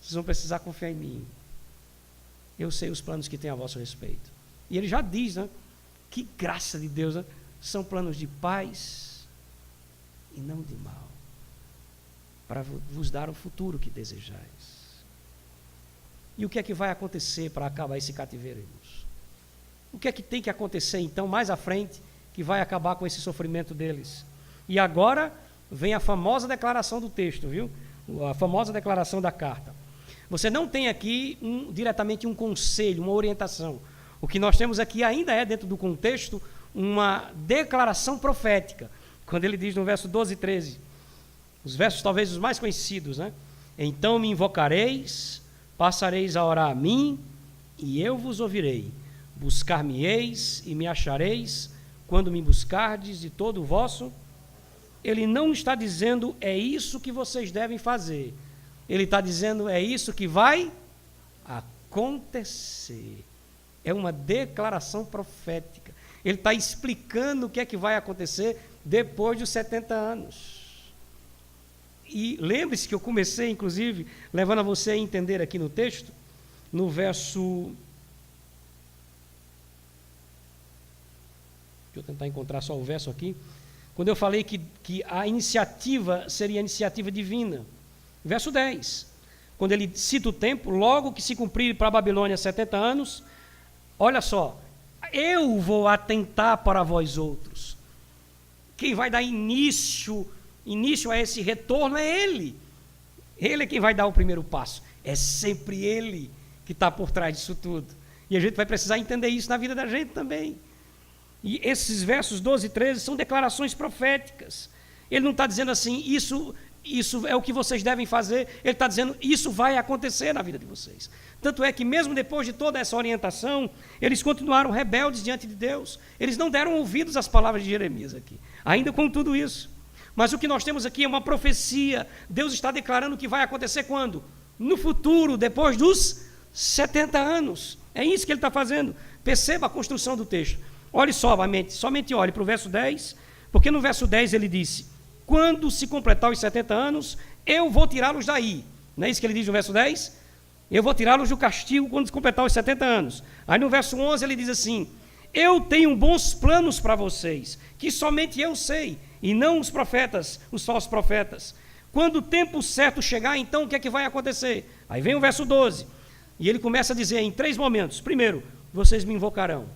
Vocês vão precisar confiar em mim. Eu sei os planos que tem a vosso respeito. E ele já diz, né? Que graça de Deus, né? São planos de paz e não de mal, para vos dar o futuro que desejais. E o que é que vai acontecer para acabar esse cativeiro, irmãos? O que é que tem que acontecer, então, mais à frente, que vai acabar com esse sofrimento deles? E agora vem a famosa declaração do texto, viu? A famosa declaração da carta. Você não tem aqui diretamente um conselho, uma orientação. O que nós temos aqui ainda é, dentro do contexto, uma declaração profética. Quando ele diz no verso 12 e 13, os versos talvez os mais conhecidos, né? Então me invocareis, passareis a orar a mim, e eu vos ouvirei. Buscar-me-eis e me achareis, quando me buscardes de todo o vosso. Ele não está dizendo, é isso que vocês devem fazer. Ele está dizendo, é isso que vai acontecer. É uma declaração profética. Ele está explicando o que é que vai acontecer depois dos 70 anos. E lembre-se que eu comecei, inclusive, levando a você a entender aqui no texto, no verso... Deixa eu tentar encontrar só o verso aqui. Quando eu falei que a iniciativa seria a iniciativa divina. Verso 10. Quando ele cita o tempo, logo que se cumprir para a Babilônia 70 anos, olha só, eu vou atentar para vós outros. Quem vai dar início a esse retorno é Ele. Ele é quem vai dar o primeiro passo. É sempre Ele que está por trás disso tudo. E a gente vai precisar entender isso na vida da gente também. E esses versos 12 e 13 são declarações proféticas. Ele não está dizendo assim, isso é o que vocês devem fazer. Ele está dizendo, isso vai acontecer na vida de vocês. Tanto é que mesmo depois de toda essa orientação, eles continuaram rebeldes diante de Deus. Eles não deram ouvidos às palavras de Jeremias aqui, ainda com tudo isso. Mas o que nós temos aqui é uma profecia. Deus está declarando que vai acontecer quando? no futuro, depois dos 70 anos. É isso que ele está fazendo. Perceba a construção do texto. Olhe somente olhe para o verso 10, porque no verso 10 ele disse: quando se completar os 70 anos, eu vou tirá-los daí. Não é isso que ele diz no verso 10? Eu vou tirá-los do castigo quando se completar os 70 anos. Aí no verso 11 ele diz assim: eu tenho bons planos para vocês, que somente eu sei, e não os profetas, os falsos profetas. Quando o tempo certo chegar, então o que é que vai acontecer? Aí vem o verso 12, e ele começa a dizer em 3 momentos. Primeiro, vocês me invocarão.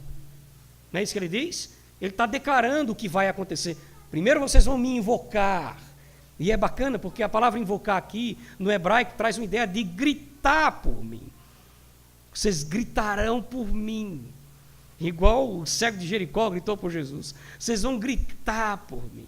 Não é isso que ele diz? Ele está declarando o que vai acontecer. Primeiro vocês vão me invocar. E é bacana porque a palavra invocar aqui, no hebraico, traz uma ideia de gritar por mim. Vocês gritarão por mim. Igual o cego de Jericó gritou por Jesus. Vocês vão gritar por mim.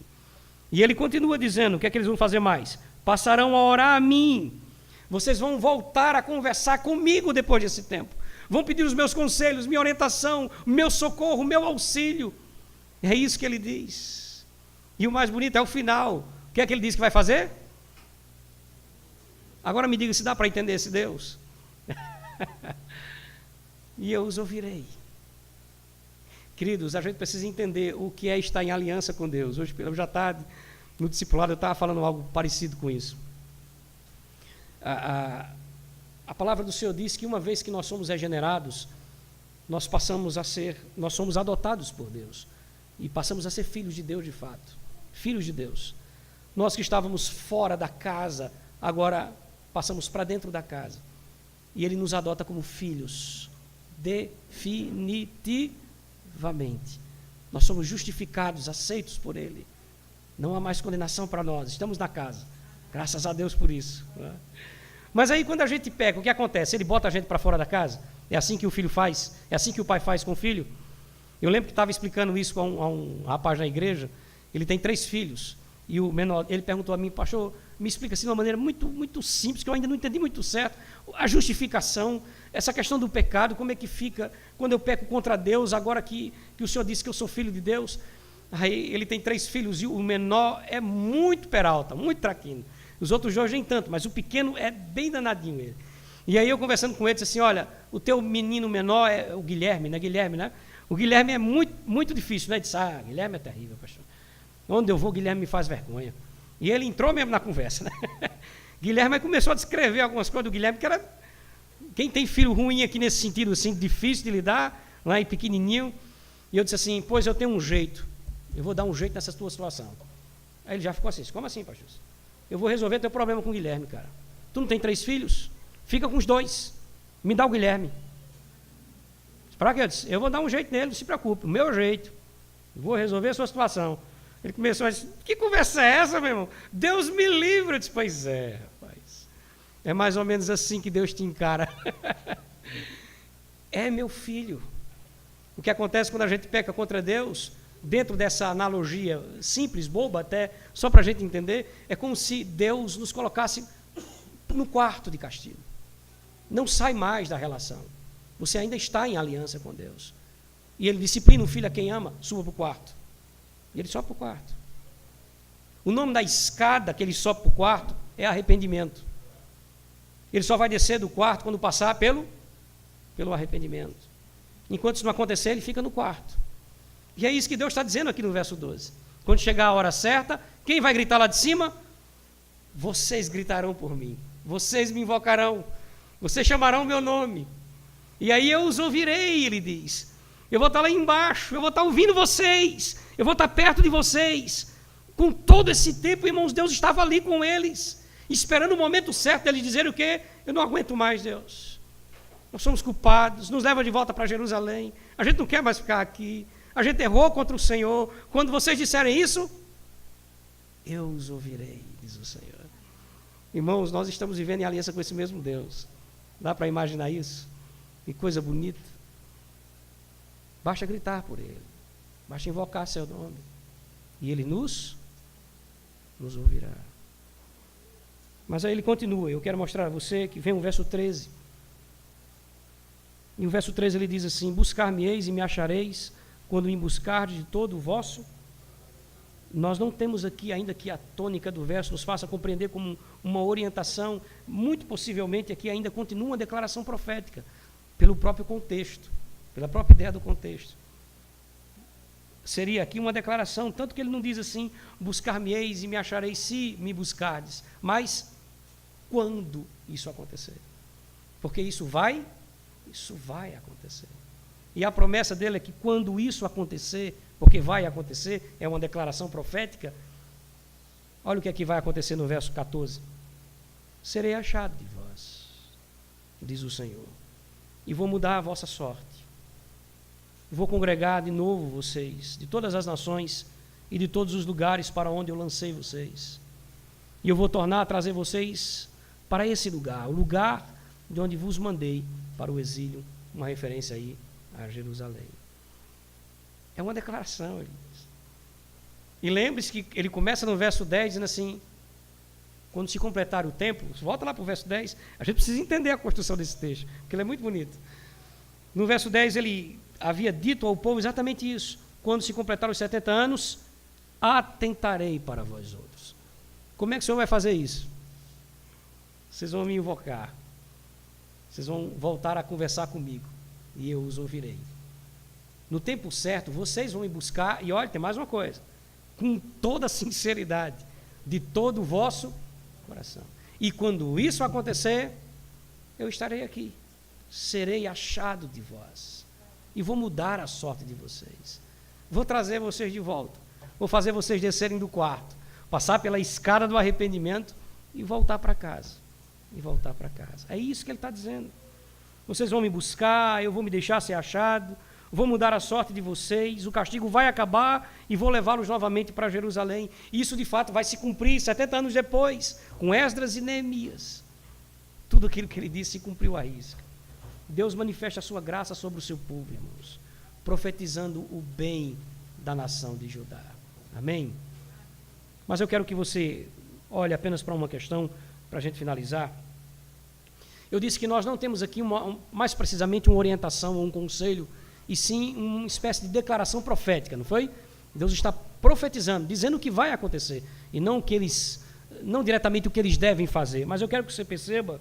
E ele continua dizendo, o que é que eles vão fazer mais? Passarão a orar a mim. Vocês vão voltar a conversar comigo depois desse tempo. Vão pedir os meus conselhos, minha orientação, meu socorro, meu auxílio. É isso que ele diz. E o mais bonito é o final. O que é que ele diz que vai fazer? Agora me diga se dá para entender esse Deus. E eu os ouvirei. Queridos, a gente precisa entender o que é estar em aliança com Deus. Hoje, já tarde, no discipulado, eu estava falando algo parecido com isso. A palavra do Senhor diz que uma vez que nós somos regenerados, nós somos adotados por Deus. E passamos a ser filhos de Deus de fato. Filhos de Deus. Nós que estávamos fora da casa, agora passamos para dentro da casa. E Ele nos adota como filhos. Definitivamente. Nós somos justificados, aceitos por Ele. Não há mais condenação para nós, estamos na casa. Graças a Deus por isso. Mas aí quando a gente peca, o que acontece? Ele bota a gente para fora da casa? É assim que o filho faz? É assim que o pai faz com o filho? Eu lembro que estava explicando isso a um rapaz na igreja. Ele tem 3 filhos. E o menor, ele perguntou a mim: pastor, me explica assim de uma maneira muito, muito simples, que eu ainda não entendi muito certo, a justificação, essa questão do pecado, como é que fica quando eu peco contra Deus, agora que o Senhor disse que eu sou filho de Deus. Aí ele tem 3 filhos, e o menor é muito peralta, muito traquino. Os outros dois nem tanto, mas o pequeno é bem danadinho ele. E aí eu conversando com ele, disse assim: olha, o teu menino menor é o Guilherme, né? O Guilherme é muito, muito difícil, né? Ele disse: Guilherme é terrível, pastor. Onde eu vou, Guilherme me faz vergonha. E ele entrou mesmo na conversa, né? Guilherme começou a descrever algumas coisas do Guilherme, que era... Quem tem filho ruim aqui nesse sentido, assim, difícil de lidar, lá em pequenininho. E eu disse assim: pois eu tenho um jeito. Eu vou dar um jeito nessa tua situação. Aí ele já ficou assim: como assim, pastor? Eu vou resolver teu problema com o Guilherme, cara. Tu não tem 3 filhos? Fica com os 2. Me dá o Guilherme. Para quê? Eu disse: eu vou dar um jeito nele, não se preocupe, o meu jeito. Eu vou resolver a sua situação. Ele começou a dizer: que conversa é essa, meu irmão? Deus me livre. Eu disse: pois é, rapaz. É mais ou menos assim que Deus te encara. É meu filho. O que acontece quando a gente peca contra Deus, dentro dessa analogia simples, boba até, só para a gente entender, é como se Deus nos colocasse no quarto de castigo. Não sai mais da relação. Você ainda está em aliança com Deus. E Ele disciplina o filho a quem ama: suba para o quarto. E ele sobe para o quarto. O nome da escada que ele sobe para o quarto é arrependimento. Ele só vai descer do quarto quando passar pelo arrependimento. Enquanto isso não acontecer, ele fica no quarto. E é isso que Deus está dizendo aqui no verso 12. Quando chegar a hora certa, quem vai gritar lá de cima? Vocês gritarão por mim. Vocês me invocarão. Vocês chamarão o meu nome. E aí eu os ouvirei, ele diz. Eu vou estar lá embaixo, eu vou estar ouvindo vocês. Eu vou estar perto de vocês. Com todo esse tempo, irmãos, Deus estava ali com eles, esperando o momento certo de eles dizerem o quê? Eu não aguento mais, Deus. Nós somos culpados, nos leva de volta para Jerusalém. A gente não quer mais ficar aqui. A gente errou contra o Senhor. Quando vocês disserem isso, eu os ouvirei, diz o Senhor. Irmãos, nós estamos vivendo em aliança com esse mesmo Deus. Dá para imaginar isso? Que coisa bonita. Basta gritar por Ele. Basta invocar seu nome. E Ele nos ouvirá. Mas aí ele continua. Eu quero mostrar a você que vem o verso 13. E o verso 13 ele diz assim: buscar-me-eis e me achareis, quando me buscardes de todo o vosso Nós não temos aqui ainda que a tônica do verso nos faça compreender como uma orientação, muito possivelmente aqui ainda continua uma declaração profética, pelo próprio contexto, pela própria ideia do contexto. Seria aqui uma declaração, tanto que ele não diz assim, buscar-me-eis e me achareis se me buscardes, mas quando isso acontecer. Porque isso vai acontecer. E a promessa dele é que quando isso acontecer, porque vai acontecer, é uma declaração profética. Olha o que é que vai acontecer no verso 14. Serei achado de vós, diz o Senhor, e vou mudar a vossa sorte. Vou congregar de novo vocês, de todas as nações e de todos os lugares para onde eu lancei vocês. E eu vou tornar a trazer vocês para esse lugar, o lugar de onde vos mandei para o exílio, uma referência aí a Jerusalém. É uma declaração, ele diz. E lembre-se que ele começa no verso 10 dizendo assim, quando se completar o tempo, volta lá para o verso 10, a gente precisa entender a construção desse texto, porque ele é muito bonito. No verso 10 ele havia dito ao povo exatamente isso, quando se completar os 70 anos, atentarei para vós outros. Como é que o Senhor vai fazer isso? Vocês vão me invocar, vocês vão voltar a conversar comigo, e eu os ouvirei. No tempo certo, vocês vão me buscar, e olha, tem mais uma coisa, com toda a sinceridade, de todo o vosso coração. E quando isso acontecer, eu estarei aqui, serei achado de vós, e vou mudar a sorte de vocês. Vou trazer vocês de volta, vou fazer vocês descerem do quarto, passar pela escada do arrependimento e voltar para casa. É isso que ele está dizendo. Vocês vão me buscar, eu vou me deixar ser achado, vou mudar a sorte de vocês, o castigo vai acabar e vou levá-los novamente para Jerusalém. Isso de fato vai se cumprir 70 anos depois, com Esdras e Neemias. Tudo aquilo que ele disse se cumpriu à risca. Deus manifesta a sua graça sobre o seu povo, irmãos, profetizando o bem da nação de Judá. Amém? Mas eu quero que você olhe apenas para uma questão, para a gente finalizar. Eu disse que nós não temos aqui, mais precisamente, uma orientação ou um conselho, e sim uma espécie de declaração profética, não foi? Deus está profetizando, dizendo o que vai acontecer, e não diretamente o que eles devem fazer. Mas eu quero que você perceba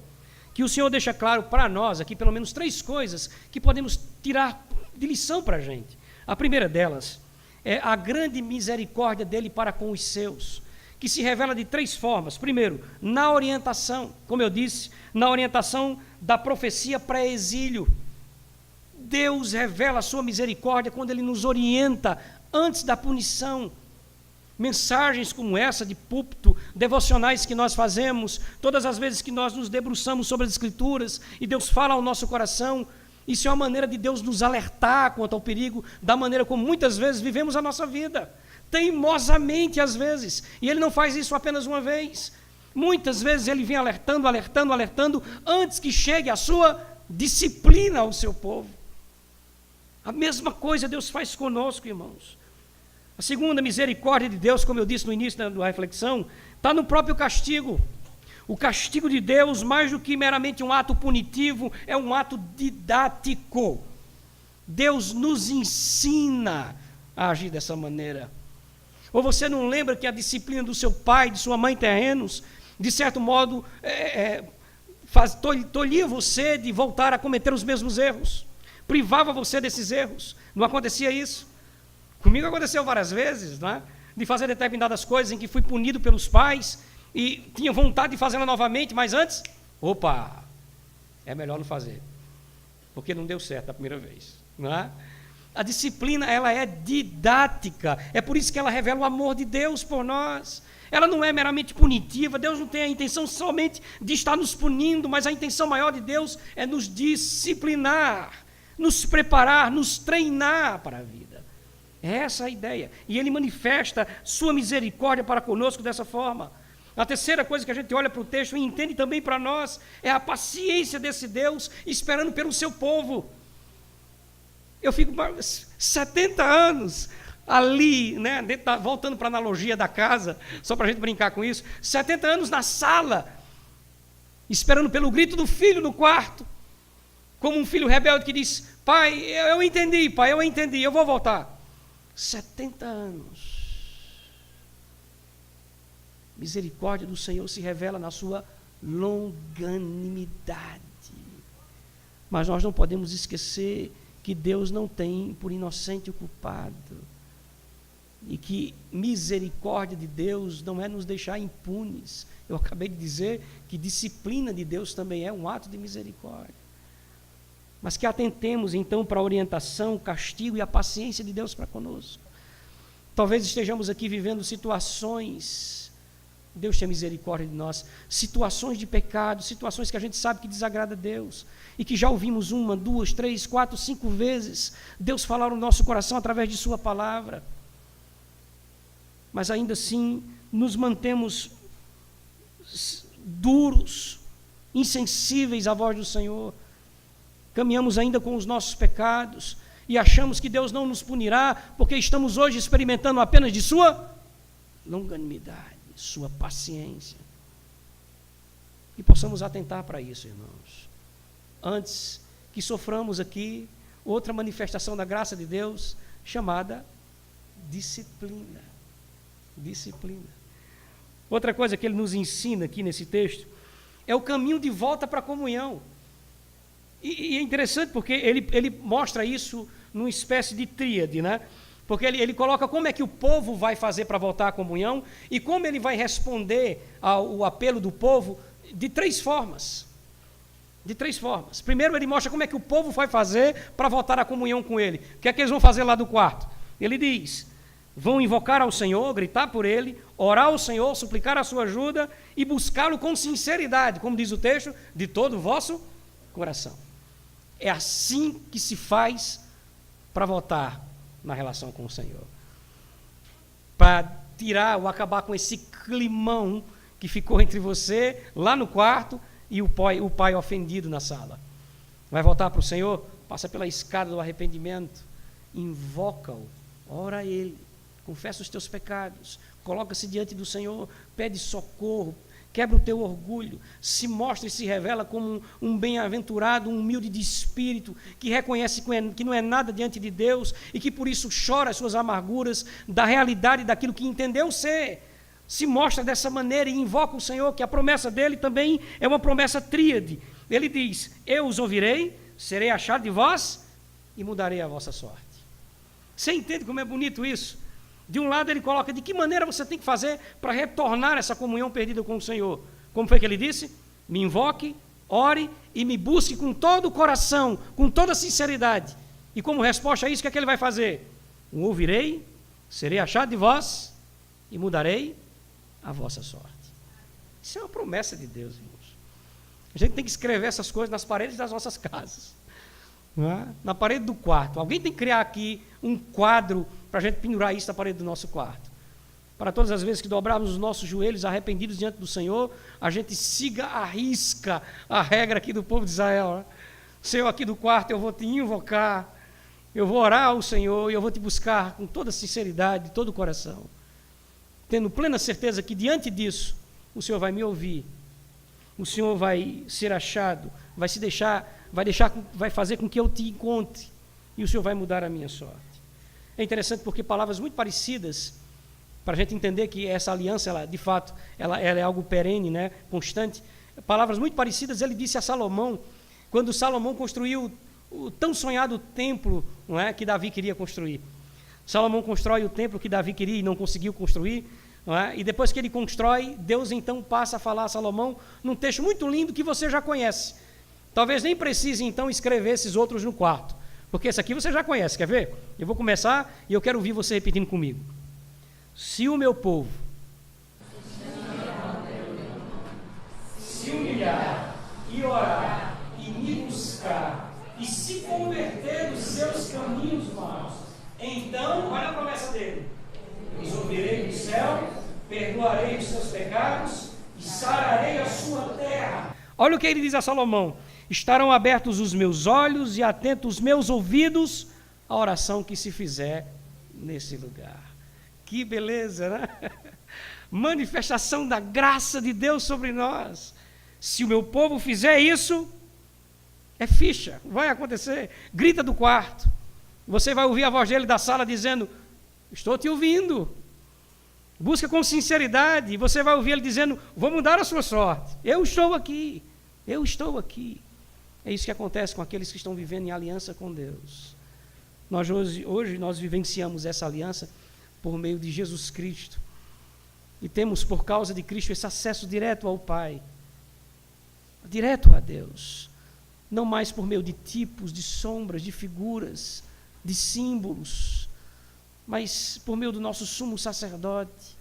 que o Senhor deixa claro para nós aqui, pelo menos 3 coisas que podemos tirar de lição para a gente. A primeira delas é a grande misericórdia dele para com os seus, que se revela de 3 formas. Primeiro, na orientação, como eu disse, na orientação da profecia pré-exílio. Deus revela a sua misericórdia quando ele nos orienta antes da punição. Mensagens como essa de púlpito, devocionais que nós fazemos, todas as vezes que nós nos debruçamos sobre as Escrituras e Deus fala ao nosso coração, isso é uma maneira de Deus nos alertar quanto ao perigo da maneira como muitas vezes vivemos a nossa vida, teimosamente às vezes, e Ele não faz isso apenas uma vez. Muitas vezes Ele vem alertando, antes que chegue a sua disciplina ao seu povo. A mesma coisa Deus faz conosco, irmãos. A segunda misericórdia de Deus, como eu disse no início da reflexão, está no próprio castigo. O castigo de Deus, mais do que meramente um ato punitivo, é um ato didático. Deus nos ensina a agir dessa maneira. Ou você não lembra que a disciplina do seu pai, de sua mãe terrenos, de certo modo, tolhia você de voltar a cometer os mesmos erros, privava você desses erros? Não acontecia isso? Comigo aconteceu várias vezes, né? De fazer determinadas coisas em que fui punido pelos pais e tinha vontade de fazê-la novamente, mas antes, é melhor não fazer, porque não deu certo a primeira vez, não é? A disciplina, ela é didática, é por isso que ela revela o amor de Deus por nós. Ela não é meramente punitiva, Deus não tem a intenção somente de estar nos punindo, mas a intenção maior de Deus é nos disciplinar, nos preparar, nos treinar para a vida. É essa a ideia. E Ele manifesta sua misericórdia para conosco dessa forma. A terceira coisa que a gente olha para o texto e entende também para nós é a paciência desse Deus esperando pelo seu povo. Eu fico 70 anos ali, né, voltando para a analogia da casa, só para a gente brincar com isso, 70 anos na sala, esperando pelo grito do filho no quarto, como um filho rebelde que diz: pai, eu entendi, eu vou voltar. 70 anos. Misericórdia do Senhor se revela na sua longanimidade. Mas nós não podemos esquecer que Deus não tem por inocente o culpado. E que misericórdia de Deus não é nos deixar impunes. Eu acabei de dizer que disciplina de Deus também é um ato de misericórdia. Mas que atentemos então para a orientação, o castigo e a paciência de Deus para conosco. Talvez estejamos aqui vivendo situações, Deus tenha misericórdia de nós, situações de pecado, situações que a gente sabe que desagrada a Deus, e que já ouvimos 1, 2, 3, 4, 5 vezes Deus falar no nosso coração através de sua palavra. Mas ainda assim nos mantemos duros, insensíveis à voz do Senhor, caminhamos ainda com os nossos pecados e achamos que Deus não nos punirá porque estamos hoje experimentando apenas de sua longanimidade, sua paciência. E possamos atentar para isso, irmãos, antes que soframos aqui outra manifestação da graça de Deus chamada disciplina. Outra coisa que ele nos ensina aqui nesse texto é o caminho de volta para a comunhão. E é interessante porque ele mostra isso numa espécie de tríade, né? Porque ele coloca como é que o povo vai fazer para voltar à comunhão e como ele vai responder ao apelo do povo de 3 formas. De 3 formas. Primeiro ele mostra como é que o povo vai fazer para voltar à comunhão com ele. O que é que eles vão fazer lá do quarto? Ele diz: vão invocar ao Senhor, gritar por ele, orar ao Senhor, suplicar a sua ajuda e buscá-lo com sinceridade, como diz o texto, de todo o vosso coração. É assim que se faz para voltar na relação com o Senhor. Para tirar ou acabar com esse climão que ficou entre você lá no quarto e o pai ofendido na sala. Vai voltar para o Senhor? Passa pela escada do arrependimento, invoca-o, ora a Ele, confessa os teus pecados, coloca-se diante do Senhor, pede socorro, quebra o teu orgulho, se mostra e se revela como um bem-aventurado, um humilde de espírito, que reconhece que não é nada diante de Deus e que por isso chora as suas amarguras da realidade daquilo que entendeu ser. Se mostra dessa maneira e invoca o Senhor, que a promessa dele também é uma promessa tríade. Ele diz: eu os ouvirei, serei achado de vós e mudarei a vossa sorte. Você entende como é bonito isso? De um lado ele coloca de que maneira você tem que fazer para retornar essa comunhão perdida com o Senhor. Como foi que ele disse? Me invoque, ore e me busque com todo o coração, com toda a sinceridade. E como resposta a isso, o que é que ele vai fazer? O ouvirei, serei achado de vós e mudarei a vossa sorte. Isso é uma promessa de Deus, irmãos. A gente tem que escrever essas coisas nas paredes das nossas casas, não é? Na parede do quarto. Alguém tem que criar aqui um quadro para a gente pendurar isso na parede do nosso quarto. Para todas as vezes que dobrarmos os nossos joelhos arrependidos diante do Senhor, a gente siga à risca a regra aqui do povo de Israel. Né? Senhor, aqui do quarto eu vou te invocar, eu vou orar ao Senhor e eu vou te buscar com toda sinceridade, de todo o coração. Tendo plena certeza que diante disso o Senhor vai me ouvir, o Senhor vai ser achado, vai fazer com que eu te encontre e o Senhor vai mudar a minha sorte. É interessante porque palavras muito parecidas, para a gente entender que essa aliança, ela, de fato, ela é algo perene, né, constante. Palavras muito parecidas ele disse a Salomão, quando Salomão construiu o tão sonhado templo, não é, que Davi queria construir. Salomão constrói o templo que Davi queria e não conseguiu construir, não é? E depois que ele constrói, Deus então passa a falar a Salomão num texto muito lindo que você já conhece. Talvez nem precise então escrever esses outros no quarto, porque esse aqui você já conhece, quer ver? Eu vou começar e eu quero ouvir você repetindo comigo. Se o meu povo se humilhar e orar e me buscar e se converter dos seus caminhos maus, então, olha a promessa dele: os ouvirei do céu, perdoarei os seus pecados e sararei a sua terra. Olha o que ele diz a Salomão: estarão abertos os meus olhos e atentos os meus ouvidos à oração que se fizer nesse lugar. Que beleza, né? Manifestação da graça de Deus sobre nós. Se o meu povo fizer isso, é ficha, vai acontecer. Grita do quarto. Você vai ouvir a voz dele da sala dizendo: estou te ouvindo. Busca com sinceridade, e você vai ouvir ele dizendo, vou mudar a sua sorte. Eu estou aqui, eu estou aqui. É isso que acontece com aqueles que estão vivendo em aliança com Deus. Hoje nós vivenciamos essa aliança por meio de Jesus Cristo. E temos, por causa de Cristo, esse acesso direto ao Pai. Direto a Deus. Não mais por meio de tipos, de sombras, de figuras, de símbolos, mas por meio do nosso sumo sacerdote.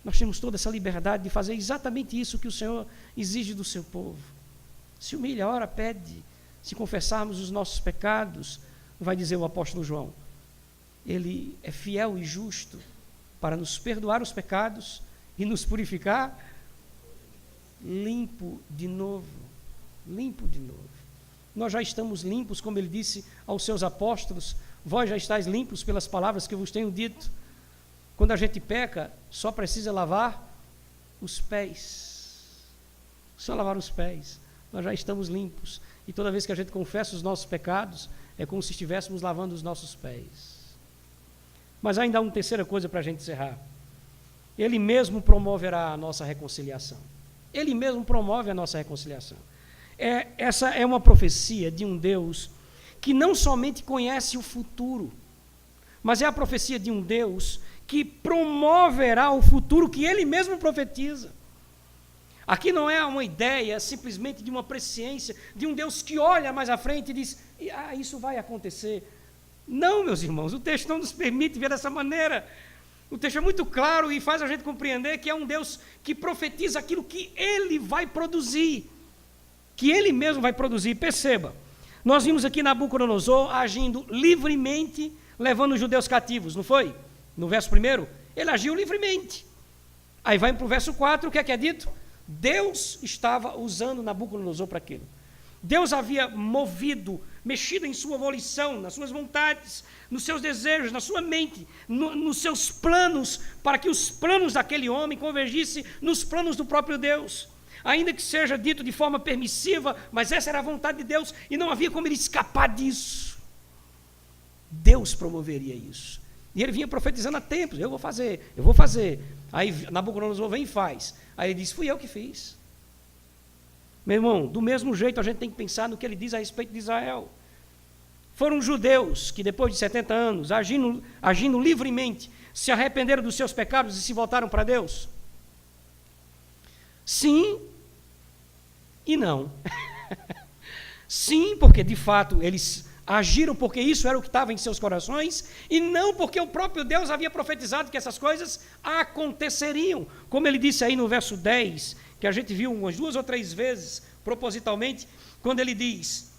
Nós temos toda essa liberdade de fazer exatamente isso que o Senhor exige do seu povo. Se humilha, ora, pede. Se confessarmos os nossos pecados, vai dizer o apóstolo João, ele é fiel e justo para nos perdoar os pecados e nos purificar limpo de novo. Limpo de novo. Nós já estamos limpos, como ele disse aos seus apóstolos, vós já estáis limpos pelas palavras que eu vos tenho dito. Quando a gente peca, só precisa lavar os pés. Só lavar os pés. Nós já estamos limpos. E toda vez que a gente confessa os nossos pecados, é como se estivéssemos lavando os nossos pés. Mas ainda há uma terceira coisa para a gente encerrar. Ele mesmo promoverá a nossa reconciliação. Ele mesmo promove a nossa reconciliação. Essa é uma profecia de um Deus que não somente conhece o futuro, mas é a profecia de um Deus que promoverá o futuro que Ele mesmo profetiza. Aqui não é uma ideia simplesmente de uma presciência, de um Deus que olha mais à frente e diz, isso vai acontecer. Não, meus irmãos, o texto não nos permite ver dessa maneira. O texto é muito claro e faz a gente compreender que é um Deus que profetiza aquilo que Ele vai produzir, que Ele mesmo vai produzir. Perceba, nós vimos aqui Nabucodonosor agindo livremente, levando os judeus cativos, não foi? No verso 1, ele agiu livremente. Aí vai para o verso 4, o que é dito? Deus estava usando Nabucodonosor para aquilo. Deus havia mexido em sua volição, nas suas vontades, nos seus desejos, na sua mente, nos seus planos, para que os planos daquele homem convergissem nos planos do próprio Deus. Ainda que seja dito de forma permissiva, mas essa era a vontade de Deus, e não havia como ele escapar disso. Deus promoveria isso. E ele vinha profetizando há tempos, eu vou fazer. Aí Nabucodonosor vem e faz. Aí ele diz, fui eu que fiz. Meu irmão, do mesmo jeito a gente tem que pensar no que ele diz a respeito de Israel. Foram judeus que depois de 70 anos, agindo livremente, se arrependeram dos seus pecados e se voltaram para Deus? Sim e não. Sim, porque de fato eles agiram porque isso era o que estava em seus corações, e não porque o próprio Deus havia profetizado que essas coisas aconteceriam. Como ele disse aí no verso 10, que a gente viu umas 2 ou 3 vezes, propositalmente, quando ele diz,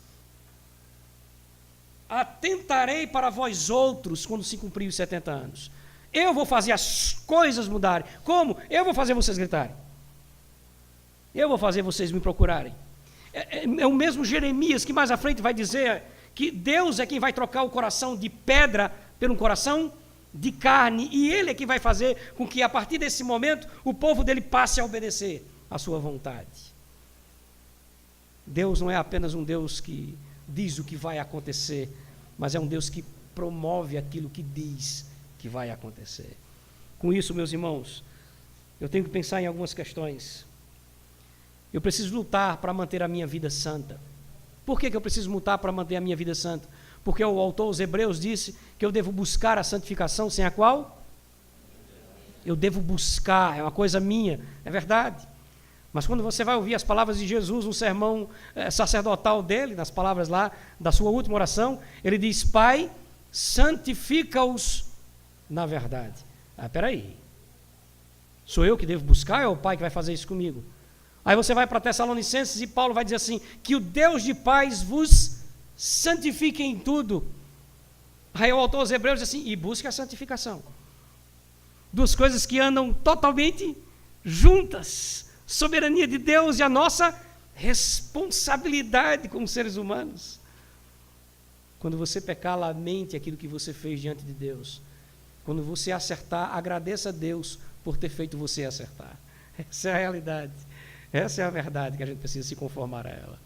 atentarei para vós outros quando se cumprir os 70 anos. Eu vou fazer as coisas mudarem. Como? Eu vou fazer vocês gritarem. Eu vou fazer vocês me procurarem. É o mesmo Jeremias que mais à frente vai dizer que Deus é quem vai trocar o coração de pedra por um coração de carne, e Ele é quem vai fazer com que a partir desse momento o povo dele passe a obedecer a sua vontade. Deus não é apenas um Deus que diz o que vai acontecer, mas é um Deus que promove aquilo que diz que vai acontecer. Com isso, meus irmãos, eu tenho que pensar em algumas questões. Eu preciso lutar para manter a minha vida santa. Por que eu preciso lutar para manter a minha vida santa? Porque o autor aos Hebreus disse que eu devo buscar a santificação, sem a qual? Eu devo buscar, é uma coisa minha, é verdade. Mas quando você vai ouvir as palavras de Jesus no sermão sacerdotal dele, nas palavras lá da sua última oração, ele diz, Pai, santifica-os na verdade. Peraí, sou eu que devo buscar ou é o Pai que vai fazer isso comigo? Aí você vai para Tessalonicenses e Paulo vai dizer assim, que o Deus de paz vos santifique em tudo. Aí o autor aos Hebreus diz assim, e busque a santificação. Duas coisas que andam totalmente juntas. Soberania de Deus e a nossa responsabilidade como seres humanos. Quando você pecar, lamente aquilo que você fez diante de Deus. Quando você acertar, agradeça a Deus por ter feito você acertar. Essa é a realidade. Essa é a verdade que a gente precisa se conformar a ela.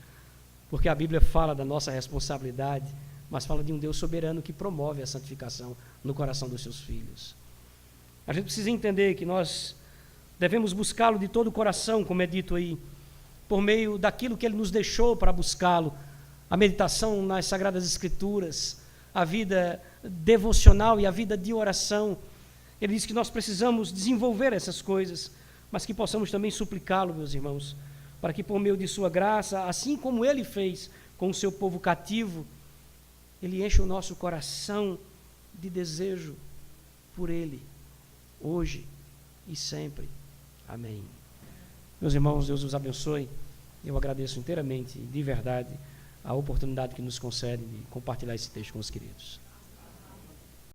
Porque a Bíblia fala da nossa responsabilidade, mas fala de um Deus soberano que promove a santificação no coração dos seus filhos. A gente precisa entender que nós devemos buscá-lo de todo o coração, como é dito aí, por meio daquilo que Ele nos deixou para buscá-lo, a meditação nas Sagradas Escrituras, a vida devocional e a vida de oração. Ele diz que nós precisamos desenvolver essas coisas, mas que possamos também suplicá-lo, meus irmãos, para que por meio de sua graça, assim como Ele fez com o seu povo cativo, Ele enche o nosso coração de desejo por Ele, hoje e sempre. Amém. Meus irmãos, Deus os abençoe. Eu agradeço inteiramente, de verdade, a oportunidade que nos concede de compartilhar esse texto com os queridos.